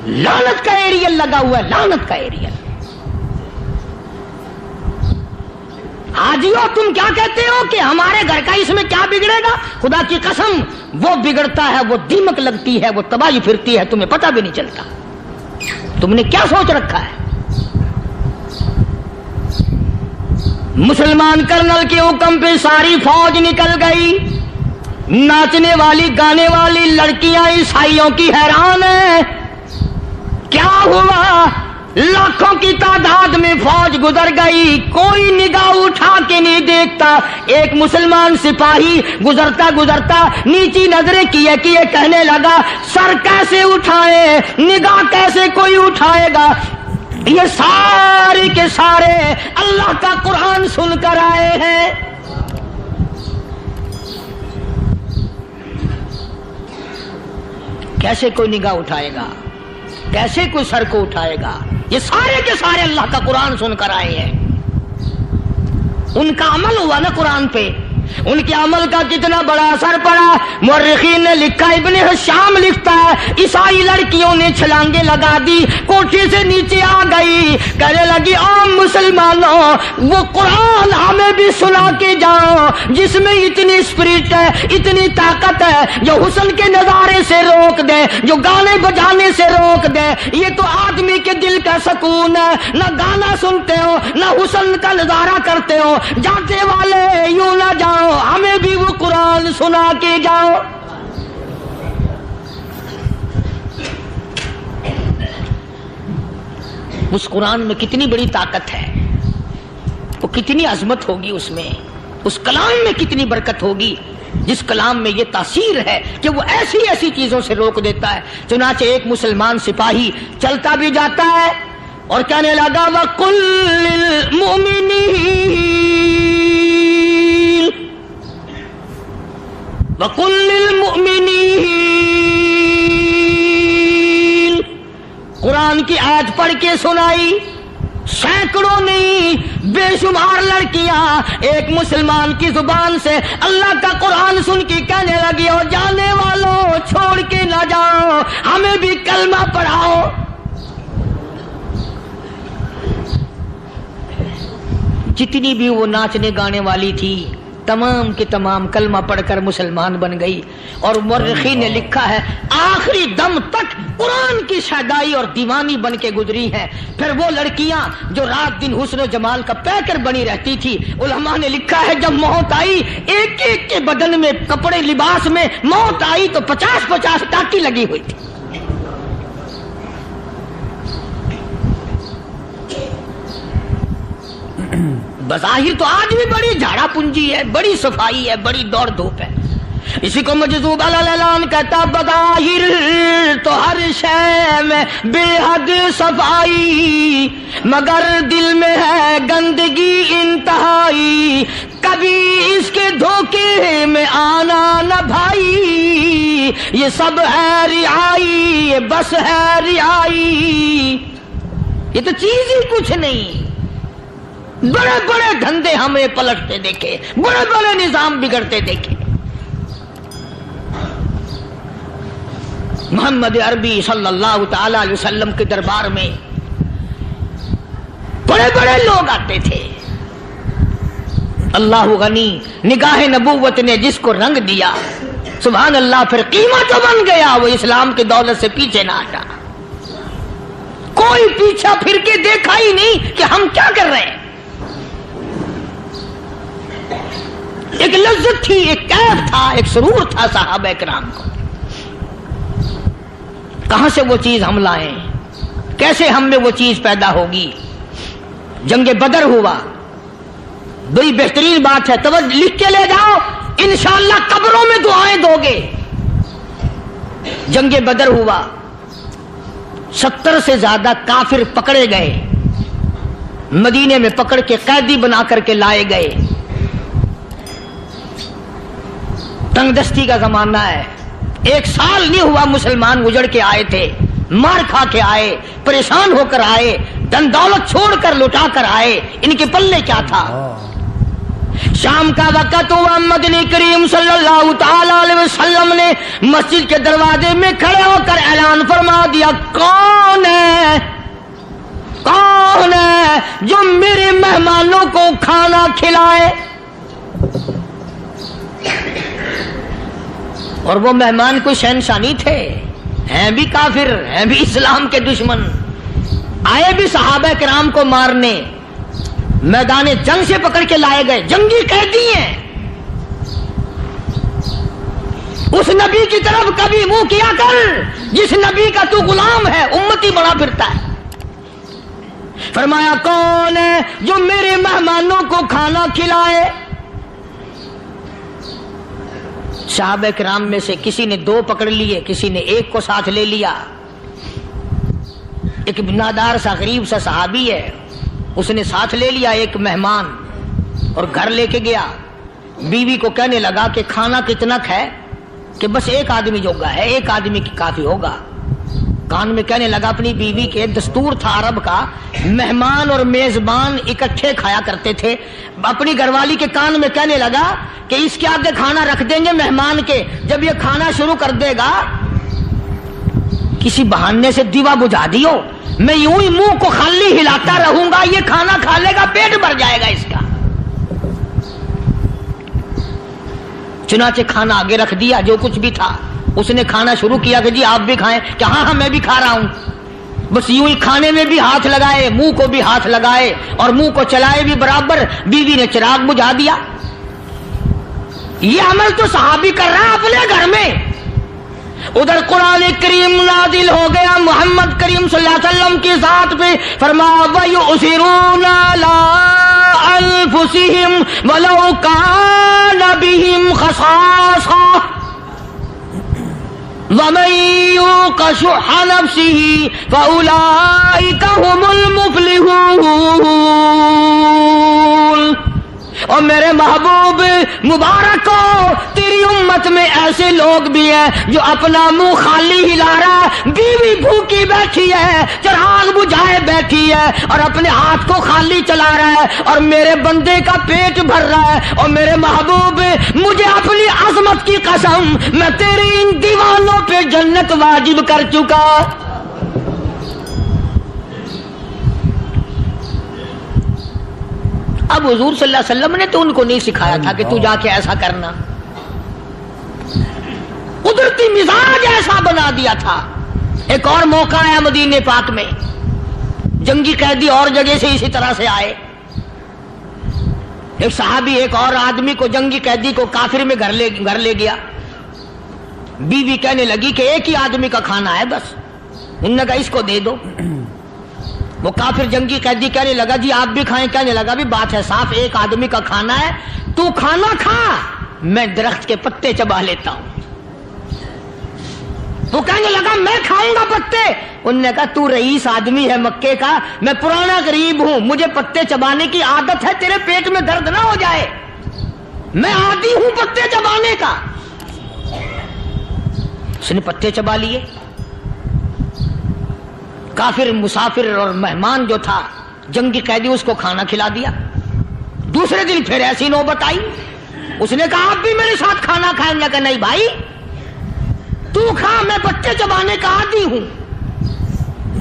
لعنت کا ایریل لگا ہوا ہے, لعنت کا ایریل. حاجیو تم کیا کہتے ہو کہ ہمارے گھر کا اس میں کیا بگڑے گا؟ خدا کی قسم وہ بگڑتا ہے, وہ دیمک لگتی ہے, وہ تباہی پھرتی ہے, تمہیں پتہ بھی نہیں چلتا. تم نے کیا سوچ رکھا ہے؟ مسلمان کرنل کے حکم پہ ساری فوج نکل گئی. ناچنے والی گانے والی لڑکیاں عیسائیوں کی حیران ہیں. کیا ہوا؟ لاکھوں کی تعداد میں فوج گزر گئی, کوئی نگاہ اٹھا کے نہیں دیکھتا. ایک مسلمان سپاہی گزرتا گزرتا نیچی نظریں کیے کیے کہنے لگا سر کیسے اٹھائے, نگاہ کیسے کوئی اٹھائے گا؟ یہ سارے کے سارے اللہ کا قرآن سن کر آئے ہیں. کیسے کوئی نگاہ اٹھائے گا, کیسے کوئی سر کو اٹھائے گا؟ یہ سارے کے سارے اللہ کا قرآن سن کر آئے ہیں. ان کا عمل ہوا نا قرآن پہ, ان کے عمل کا کتنا بڑا اثر پڑا. مورخین نے لکھا, ابن حشام لکھتا ہے, عیسائی لڑکیوں نے چھلانگیں لگا دی, کوٹھی سے نیچے آ گئی, کہنے لگی عام مسلمانوں وہ قرآن ہمیں بھی سنا کے جاؤ جس میں اتنی اسپرٹ ہے, اتنی طاقت ہے, جو حسن کے نظارے سے روک دے, جو گانے بجانے سے روک دے. یہ تو آدمی کے دل کا سکون ہے, نہ گانا سنتے ہو نہ حسن کا نظارہ کرتے ہو. جاتے والے یوں نہ جاؤ, ہمیں بھی وہ قرآن سنا کے جاؤ. اس قرآن میں کتنی بڑی طاقت ہے, وہ کتنی عظمت ہوگی اس میں, اس کلام میں کتنی برکت ہوگی, جس کلام میں یہ تاثیر ہے کہ وہ ایسی ایسی چیزوں سے روک دیتا ہے. چنانچہ ایک مسلمان سپاہی چلتا بھی جاتا ہے اور کہنے لگا وَقُلْ لِلْمُؤْمِنِينَ, قرآن کی آیت پڑھ کے سنائی. سینکڑوں نہیں بے شمار لڑکیاں ایک مسلمان کی زبان سے اللہ کا قرآن سن کے کہنے لگی, اور جانے والوں چھوڑ کے نہ جاؤ, ہمیں بھی کلمہ پڑھاؤ. جتنی بھی وہ ناچنے گانے والی تھی تمام کی تمام کلمہ پڑھ کر مسلمان بن گئی. اور مورخین نے لکھا ہے آخری دم تک قرآن کی شیدائی اور دیوانی بن کے گزری ہے. پھر وہ لڑکیاں جو رات دن حسن و جمال کا پیکر بنی رہتی تھی, علماء نے لکھا ہے جب موت آئی ایک ایک کے بدن میں کپڑے لباس میں موت آئی تو 50-50 ٹاکی لگی ہوئی تھی. بظاہر تو آج بھی بڑی جھاڑا پنجی ہے, بڑی صفائی ہے, بڑی دوڑ دھوپ ہے. اسی کو مجذوب الاعلان کہتا, بظاہر تو ہر شے میں بے حد صفائی, مگر دل میں ہے گندگی انتہائی, کبھی اس کے دھوکے میں آنا نہ بھائی, یہ سب ہے رعائی, یہ بس ہے رعائی. یہ تو چیز ہی کچھ نہیں. بڑے بڑے دھندے ہمیں پلٹتے دیکھے, بڑے بڑے نظام بگڑتے دیکھے. محمد عربی صلی اللہ تعالی علیہ وسلم کے دربار میں بڑے بڑے لوگ آتے تھے. اللہ غنی, نگاہ نبوت نے جس کو رنگ دیا سبحان اللہ, پھر قیمت جو بن گیا وہ اسلام کی دولت سے پیچھے نہ ہٹا. کوئی پیچھا پھر کے دیکھا ہی نہیں کہ ہم کیا کر رہے ہیں. ایک لذت تھی, ایک کیف تھا, ایک سرور تھا صحابہ کرام کو. کہاں سے وہ چیز ہم لائیں, کیسے ہم میں وہ چیز پیدا ہوگی. جنگ بدر ہوا, بڑی بہترین بات ہے, توجہ لکھ کے لے جاؤ, انشاءاللہ قبروں میں دعائیں دو گے. جنگ بدر ہوا, 70 سے زیادہ کافر پکڑے گئے, مدینے میں پکڑ کے قیدی بنا کر کے لائے گئے. تنگ دستی کا زمانہ ہے, 1 سال نہیں ہوا مسلمان اجڑ کے آئے تھے, مار کھا کے آئے, پریشان ہو کر آئے, دن دولت چھوڑ کر لٹا کر آئے. ان کے پلے کیا تھا. شام کا وقت ہوا, مدنی کریم صلی اللہ تعالی علیہ وسلم نے مسجد کے دروازے میں کھڑے ہو کر اعلان فرما دیا, کون ہے, کون ہے جو میرے مہمانوں کو کھانا کھلائے. اور وہ مہمان کوئی شہنشاہ نہیں تھے, ہیں بھی کافر, ہیں بھی اسلام کے دشمن, آئے بھی صحابہ کرام کو مارنے, میدان جنگ سے پکڑ کے لائے گئے, جنگی قیدی ہیں. اس نبی کی طرف کبھی منہ کیا کر جس نبی کا تو غلام ہے, امتی بنا پھرتا ہے. فرمایا کون ہے جو میرے مہمانوں کو کھانا کھلائے. صحابہ کرام میں سے کسی نے 2 پکڑ لیے, کسی نے 1 کو ساتھ لے لیا. ایک بنادار سا غریب سا صحابی ہے, اس نے ساتھ لے لیا ایک مہمان اور گھر لے کے گیا. بیوی کو کہنے لگا کہ کھانا کتنا ہے, کہ بس 1 آدمی جوگا ہے, 1 آدمی کی کافی ہوگا. کان میں کہنے لگا اپنی بیوی کے، دستور تھا عرب کا، مہمان اور میزبان اکٹھے کھایا کرتے تھے، اپنی گھر والی کے کان میں کہنے لگا کہ اس کے آگے کھانا رکھ دیں گے مہمان کے، جب یہ کھانا شروع کر دے گا کسی بہانے سے دیوا بجھا دیو، میں یوں ہی منہ کو خالی ہلاتا رہوں گا، یہ کھانا کھا لے گا، پیٹ بھر جائے گا اس کا۔ چنانچہ کھانا آگے رکھ دیا، جو کچھ بھی تھا، اس نے کھانا شروع کیا کہ جی آپ بھی کھائیں، کہ ہاں ہاں میں بھی کھا رہا ہوں۔ بس یوں ہی کھانے میں بھی ہاتھ لگائے، منہ کو بھی ہاتھ لگائے اور منہ کو چلائے بھی برابر، بیوی نے چراغ بجھا دیا۔ یہ عمل تو صحابی کر رہا ہے اپنے گھر میں، ادھر قرآن کریم نازل ہو گیا محمد کریم صلی اللہ علیہ وسلم کی ذات پہ، فرمایا وَيُؤْثِرُونَ عَلَىٰ أَنفُسِهِمْ وَلَوْ كَانَ بِهِمْ خَصَاصَةٌ وَمَن يُوقَ شُحَّ نَفْسِهِ فَأُولَٰئِكَ هُمُ الْمُفْلِحُونَ۔ اور میرے محبوب مبارک ہو، تیری امت میں ایسے لوگ بھی ہیں جو اپنا منہ خالی ہلا رہا ہے، بیوی بھوکی بیٹھی ہے، چراغ بجھائے بیٹھی ہے اور اپنے ہاتھ کو خالی چلا رہا ہے اور میرے بندے کا پیٹ بھر رہا ہے۔ اور میرے محبوب مجھے اپنی عظمت کی قسم، میں تیری ان دیوانوں پہ جنت واجب کر چکا۔ اب حضور صلی اللہ علیہ وسلم نے تو ان کو نہیں سکھایا تھا کہ تو جا کے ایسا کرنا، قدرتی مزاج ایسا بنا دیا تھا۔ ایک اور موقع آیا مدینے پاک میں، جنگی قیدی اور جگہ سے اسی طرح سے آئے، ایک صحابی ایک اور آدمی کو، جنگی قیدی کو کافر میں گھر لے گیا۔ بیوی کہنے لگی کہ ایک ہی آدمی کا کھانا ہے بس، انہوں نے کہا اس کو دے دو۔ وہ کافر جنگی قیدی کہنے لگا جی آپ بھی کھائیں، کہنے لگا بھی بات ہے صاف، ایک آدمی کا کھانا ہے، تو کھانا کھا، میں درخت کے پتے چبا لیتا ہوں۔ وہ کہنے لگا میں کھاؤں گا پتے، انہوں نے کہا تو رئیس آدمی ہے مکے کا، میں پرانا غریب ہوں، مجھے پتے چبانے کی عادت ہے، تیرے پیٹ میں درد نہ ہو جائے، میں عادی ہوں پتے چبانے کا۔ اس نے پتے چبا لیے، کافر مسافر اور مہمان جو تھا جنگی قیدی اس کو کھانا کھلا دیا۔ دوسرے دن پھر ایسی نوبت آئی، اس نے کہا آپ بھی میرے ساتھ کھانا کھائیں گے؟ کہ نہیں بھائی تو کھا، میں پتے چبانے کا عادی ہوں۔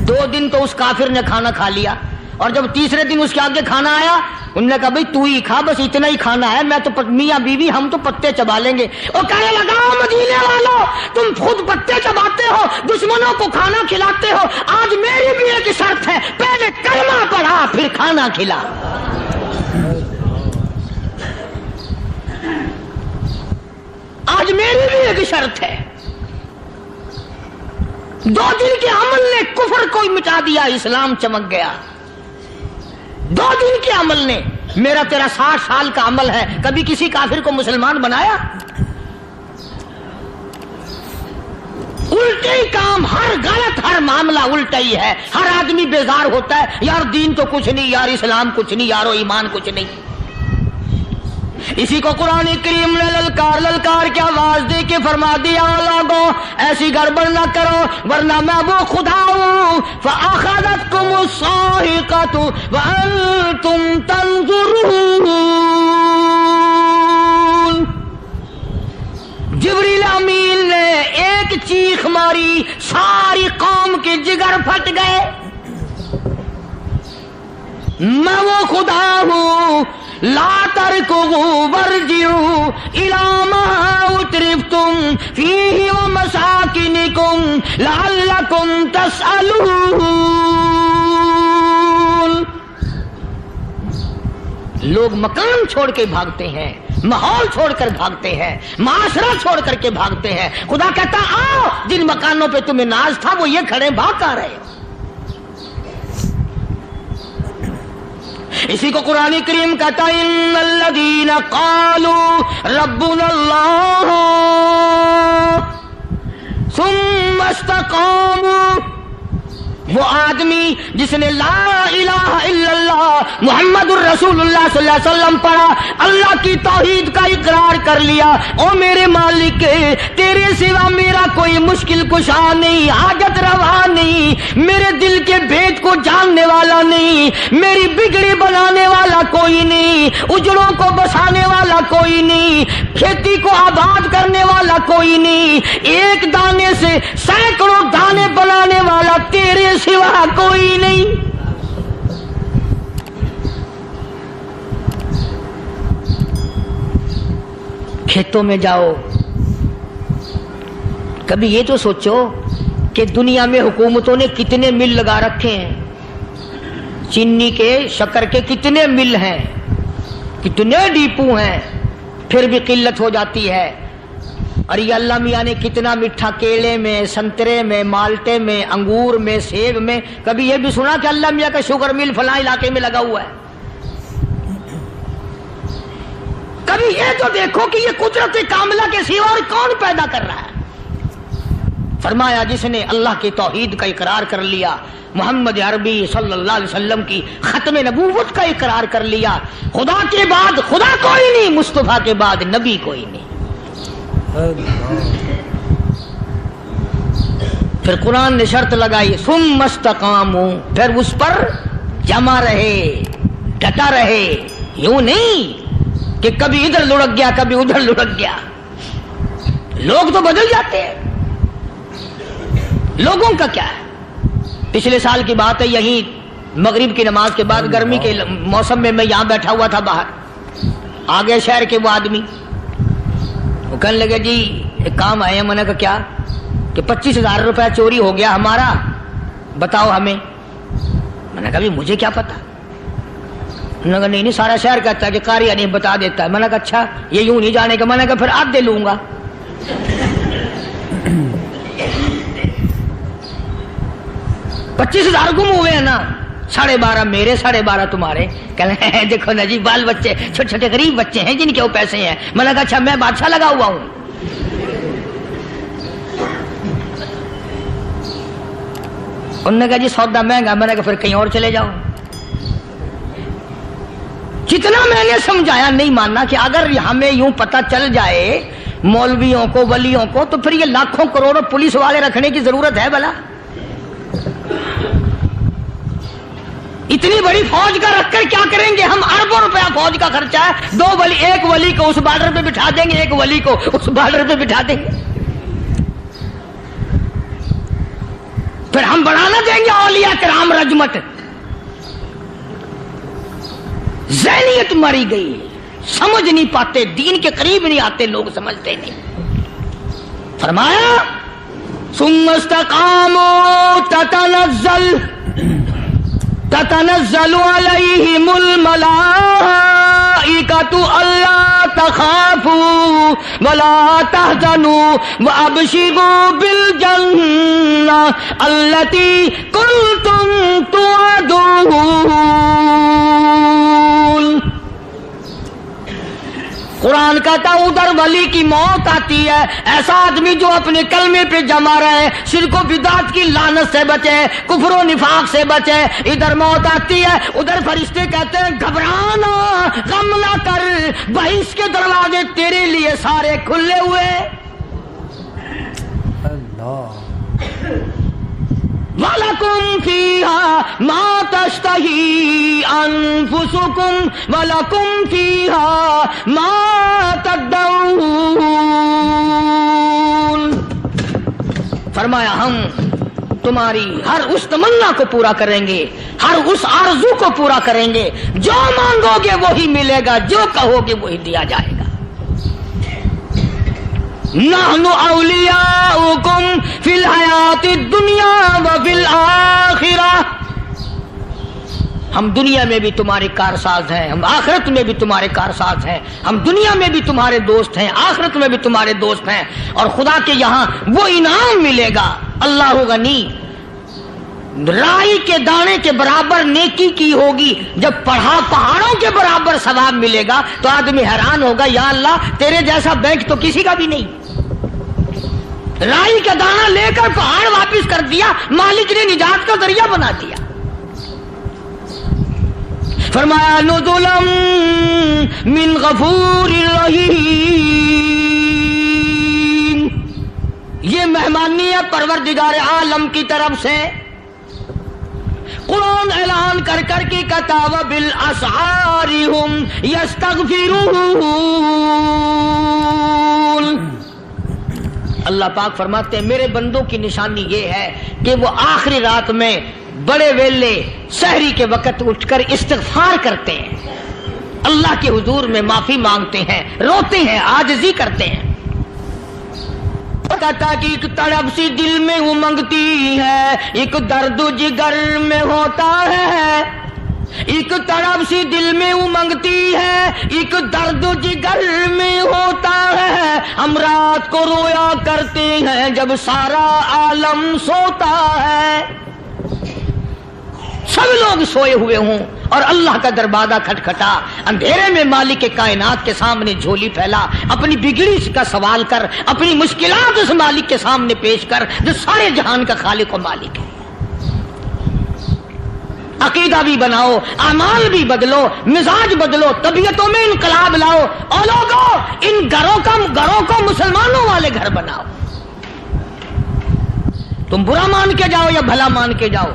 2 دن تو اس کافر نے کھانا کھا لیا، اور جب تیسرے دن اس کے آگے کھانا آیا، انہوں نے کہا بھائی تو ہی کھا، بس اتنا ہی کھانا ہے، میں تو میاں بیوی ہم تو پتے چبا لیں گے۔ اور کہنے لگا مدینے والوں تم خود پتے چباتے ہو، دشمنوں کو کھانا کھلاتے ہو، آج میری بھی ایک شرط ہے، پہلے کلمہ پڑھا پھر کھانا کھلا۔ آج میری بھی ایک شرط ہے۔ 2 دن کے عمل نے کفر کو مٹا دیا، اسلام چمک گیا۔ 2 دن کے عمل نے، میرا تیرا 60 سال کا عمل ہے، کبھی کسی کافر کو مسلمان بنایا؟ الٹے ہی کام، ہر غلط، ہر معاملہ الٹا ہی ہے، ہر آدمی بیزار ہوتا ہے، یار دین تو کچھ نہیں، یار اسلام کچھ نہیں، یارو ایمان کچھ نہیں۔ اسی کو قرآن کریم نے للکار کے آواز دے کے فرما دیا لوگوں ایسی گڑبڑ نہ کرو ورنہ میں وہ خدا ہوں فَأَخَذَتْكُمُ الصَّاعِقَةُ وَأَنْتُمْ تَنظُرُونَ۔ جبریل امین نے ایک چیخ ماری، ساری قوم کے جگر پھٹ گئے، میں وہ خدا ہوں لا تركضوا وارجعوا إلى ما أترفتم فيه ومساكنكم لعلكم تسألون۔ لوگ مکان چھوڑ کے بھاگتے ہیں، ماحول چھوڑ کر بھاگتے ہیں، معاشرہ چھوڑ کر کے بھاگتے ہیں، خدا کہتا آؤ جن مکانوں پہ تمہیں ناز تھا وہ یہ کھڑے بھاگ کر رہے۔ اسی کو قرآن کریم کہتا ہے ان الذین قالوا ربنا اللہ ثم استقاموا وہ آدمی جس نے لا الہ الا اللہ محمد الرسول اللہ صلی اللہ علیہ وسلم پڑھا، اللہ کی توحید کا اقرار کر لیا، او میرے مالک تیرے سوا میرا کوئی مشکل کشا نہیں، حاجت روا نہیں، میرے دل کے بھید کو جاننے والا نہیں، میری بگڑی بنانے والا کوئی نہیں، اجڑوں کو بسانے والا کوئی نہیں، کھیتی کو آباد کرنے والا کوئی نہیں، ایک دانے سے سینکڑوں دانے بنانے والا تیرے سوا کوئی نہیں۔ کھیتوں میں جاؤ، کبھی یہ تو سوچو کہ دنیا میں حکومتوں نے کتنے مل لگا رکھے ہیں، چینی کے شکر کے کتنے مل ہیں، کتنے ڈیپو ہیں، پھر بھی قلت ہو جاتی ہے۔ اور یہ اللہ میاں نے کتنا میٹھا کیلے میں، سنترے میں، مالٹے میں، انگور میں، سیب میں، کبھی یہ بھی سنا کہ اللہ میاں کا شوگر مل فلاں علاقے میں لگا ہوا ہے؟ کبھی یہ تو دیکھو کہ یہ قدرت کاملہ کے سوا اور کون پیدا کر رہا ہے؟ فرمایا جس نے اللہ کی توحید کا اقرار کر لیا، محمد عربی صلی اللہ علیہ وسلم کی ختم نبوت کا اقرار کر لیا، خدا کے بعد خدا کوئی نہیں، مصطفیٰ کے بعد نبی کوئی نہیں۔ پھر قرآن نے شرط لگائی ثم استقاموا، پھر اس پر جمع رہے، ڈٹا رہے، یوں نہیں کہ کبھی ادھر لڑک گیا کبھی ادھر لڑک گیا۔ لوگ تو بدل جاتے ہیں، لوگوں کا کیا ہے؟ پچھلے سال کی بات ہے، یہیں مغرب کی نماز کے بعد گرمی کے موسم میں میں یہاں بیٹھا ہوا تھا باہر، آگے شہر کے وہ آدمی وہ کہنے لگے جی ایک کام آئے ہیں۔ میں نے کہا کیا؟ کہ 25,000 روپے چوری ہو گیا ہمارا، بتاؤ ہمیں۔ میں نے کہا مجھے کیا پتا؟ انہوں نے کہا نہیں سارا شہر کہتا ہے کہ قاری نہیں بتا دیتا ہے۔ میں نے کہا اچھا یہ یوں نہیں جانے کا؟ میں نے کہا پھر آدھے لوں گا۔ 25,000 گم ہوئے ہیں نا، 12.5 میرے 12.5 تمہارے۔ کہنے ہیں دیکھو نا جی بال بچے چھوٹے چھوٹے غریب بچے ہیں جن کے وہ پیسے ہیں۔ میں نے کہا اچھا میں بادشاہ لگا ہوا ہوں؟ انہوں نے کہا جی سودا مہنگا۔ میں نے کہا پھر کہیں اور چلے جاؤ۔ جتنا میں نے سمجھایا نہیں ماننا کہ اگر ہمیں یوں پتہ چل جائے مولویوں کو ولیوں کو تو پھر یہ لاکھوں کروڑوں پولیس والے رکھنے کی ضرورت ہے بھلا؟ اتنی بڑی فوج کا رکھ کر کیا کریں گے ہم؟ اربوں روپیہ فوج کا خرچہ ہے، 2 ولی، ایک ولی کو اس بارڈر پہ بٹھا دیں گے، ایک ولی کو اس بارڈر پہ بٹھا دیں گے، پھر ہم بڑھانا دیں گے اولیاء کرام رجمت۔ ذہنیت ماری گئی، سمجھ نہیں پاتے، دین کے قریب نہیں آتے لوگ، سمجھتے نہیں۔ فرمایا ثم استقاموا تتنزل علیہم الملائکۃ الا تخافوا ولا تحزنوا وابشروا بالجنہ التی کنتم توعدون۔ قرآن کہتا ادھر ولی کی موت آتی ہے، ایسا آدمی جو اپنے کلمے پہ جمع رہے، شرک و بدعت کی لعنت سے بچے، کفر و نفاق سے بچے۔ ادھر موت آتی ہے، ادھر فرشتے کہتے ہیں گھبرانا، غم نہ کر، بہشت کے دروازے تیرے لیے سارے کھلے ہوئے۔ وَلَكُمْ فِيهَا مَا تَشْتَهِي أَنفُسُكُمْ وَلَكُمْ فِيهَا مَا تَدَّعُونَ۔ فرمایا ہم تمہاری ہر اس تمنا کو پورا کریں گے، ہر اس آرزو کو پورا کریں گے، جو مانگو گے وہی ملے گا، جو کہو گے وہی دیا جائے گا۔ نحن اولیاؤکم فی الحیات الدنیا وفی الآخرہ، ہم دنیا میں بھی تمہارے کارساز ہیں، ہم آخرت میں بھی تمہارے کارساز ہیں، ہم دنیا میں بھی تمہارے دوست ہیں، آخرت میں بھی تمہارے دوست ہیں، اور خدا کے یہاں وہ انعام ملے گا۔ اللہ غنی، رائی کے دانے کے برابر نیکی کی ہوگی، جب پہاڑوں کے برابر ثواب ملے گا تو آدمی حیران ہوگا، یا اللہ تیرے جیسا بینک تو کسی کا بھی نہیں، رائی کا دانہ لے کر پہاڑ واپس کر دیا، مالک نے نجات کا ذریعہ بنا دیا۔ فرمایا نزلا من غفور رحیم، یہ مہمانی ہے پروردگار عالم کی طرف سے۔ قرآن اعلان کر کر کے کہتا وبالاسحار ہم یستغفرون، اللہ پاک فرماتے ہیں میرے بندوں کی نشانی یہ ہے کہ وہ آخری رات میں بڑے ویلے سحری کے وقت اٹھ کر استغفار کرتے ہیں، اللہ کے حضور میں معافی مانگتے ہیں، روتے ہیں، عاجزی کرتے ہیں۔ کہتا کہ ایک تڑپ سی دل میں امنگتی ہے، ایک درد جگر میں ہوتا ہے، ایک تڑپ سی دل میں امنگتی ہے، ایک درد جگر میں ہوتا ہے، ہم رات کو رویا کرتے ہیں جب سارا عالم سوتا ہے۔ سب لوگ سوئے ہوئے ہوں اور اللہ کا دروازہ کھٹکھٹا، اندھیرے میں مالک کائنات کے سامنے جھولی پھیلا، اپنی بگڑی کا سوال کر، اپنی مشکلات اس مالک کے سامنے پیش کر جو سارے جہان کا خالق و مالک ہے۔ عقیدہ بھی بناؤ، اعمال بھی بدلو، مزاج بدلو، طبیعتوں میں انقلاب لاؤ، اور لوگوں ان گھروں کو مسلمانوں والے گھر بناؤ۔ تم برا مان کے جاؤ یا بھلا مان کے جاؤ،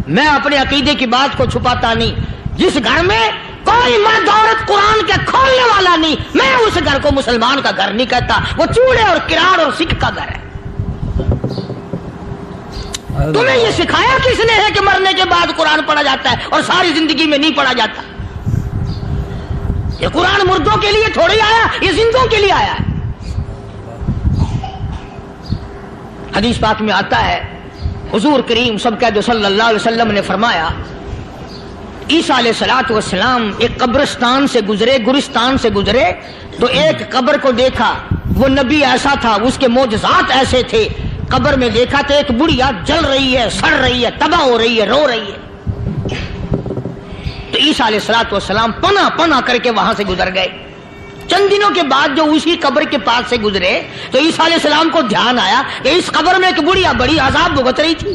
میں اپنے عقیدے کی بات کو چھپاتا نہیں۔ جس گھر میں کوئی مرد عورت قرآن کے کھولنے والا نہیں، میں اس گھر کو مسلمان کا گھر نہیں کہتا، وہ چوڑے اور کراڑ اور سکھ کا گھر ہے۔ تمہیں یہ سکھایا کس نے ہے کہ مرنے کے بعد قرآن پڑھا جاتا ہے اور ساری زندگی میں نہیں پڑھا جاتا؟ یہ قرآن مردوں کے لیے تھوڑی آیا، یہ زندوں کے لیے آیا ہے۔ حدیث پاک میں آتا ہے حضور کریم سب کہہ دو صلی اللہ علیہ وسلم نے فرمایا عیسیٰ علیہ السلام ایک قبرستان سے گزرے، گورستان سے گزرے تو ایک قبر کو دیکھا، وہ نبی ایسا تھا، اس کے معجزات ایسے تھے۔ قبر میں دیکھا تو ایک بڑھیا جل رہی ہے، سڑ رہی ہے، تباہ ہو رہی ہے، رو رہی ہے۔ تو عیسیٰ علیہ السلام پناہ کر کے وہاں سے گزر گئے۔ چند دنوں کے بعد جو اسی قبر کے پاس سے گزرے تو عیسیٰ علیہ السلام کو دھیان آیا کہ اس قبر میں ایک بڑھیا بڑی عذاب بھگت رہی تھی،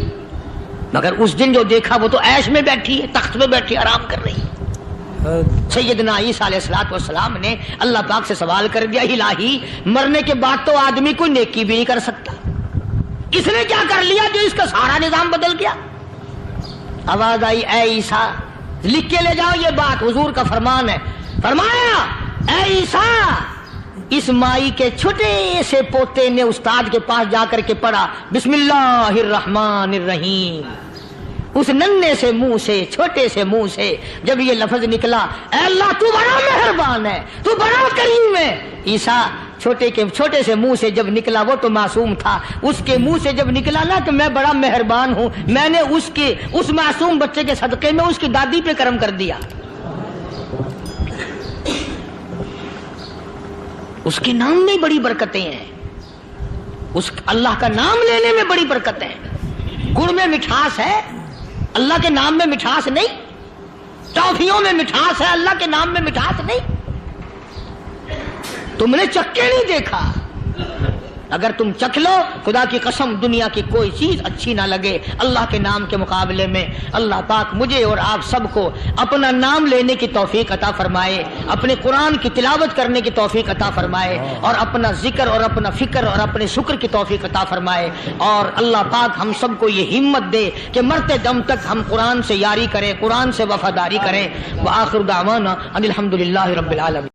مگر اس دن جو دیکھا وہ تو عیش میں بیٹھی ہے، تخت میں بیٹھی آرام کر رہی ہے۔ سیدنا عیسیٰ علیہ السلام نے اللہ پاک سے سوال کر دیا الہی مرنے کے بعد تو آدمی کوئی نیکی بھی نہیں کر سکتا، اس نے کیا کر لیا جو اس کا سارا نظام بدل گیا؟ آواز آئی اے عیسیٰ لکھ کے لے جاؤ یہ بات، حضور کا فرمان ہے۔ فرمایا اے عیسیٰ اس مائی کے چھوٹے سے پوتے نے استاد کے پاس جا کر کے پڑھا بسم اللہ الرحمن الرحیم، اس ننھے سے منہ سے، چھوٹے سے منہ سے جب یہ لفظ نکلا اے اللہ تو بڑا مہربان ہے، تو بڑا کریم ہے۔ عیسیٰ چھوٹے سے منہ سے جب نکلا، وہ تو معصوم تھا، اس کے منہ سے جب نکلا نا کہ میں بڑا مہربان ہوں، میں نے اس معصوم بچے کے صدقے میں اس کی دادی پہ کرم کر دیا۔ اس کے نام میں بڑی برکتیں ہیں، اس اللہ کا نام لینے میں بڑی برکتیں ہیں۔ گڑ میں مٹھاس ہے، اللہ کے نام میں مٹھاس نہیں۔ ٹافیوں میں مٹھاس ہے، اللہ کے نام میں مٹھاس نہیں۔ تم نے چکھ کے نہیں دیکھا، اگر تم چکھ لو خدا کی قسم دنیا کی کوئی چیز اچھی نہ لگے اللہ کے نام کے مقابلے میں۔ اللہ پاک مجھے اور آپ سب کو اپنا نام لینے کی توفیق عطا فرمائے، اپنے قرآن کی تلاوت کرنے کی توفیق عطا فرمائے، اور اپنا ذکر اور اپنا فکر اور اپنے شکر کی توفیق عطا فرمائے، اور اللہ پاک ہم سب کو یہ ہمت دے کہ مرتے دم تک ہم قرآن سے یاری کریں، قرآن سے وفاداری کریں۔ وآخر دعوانا ان الحمد للہ رب العالمین۔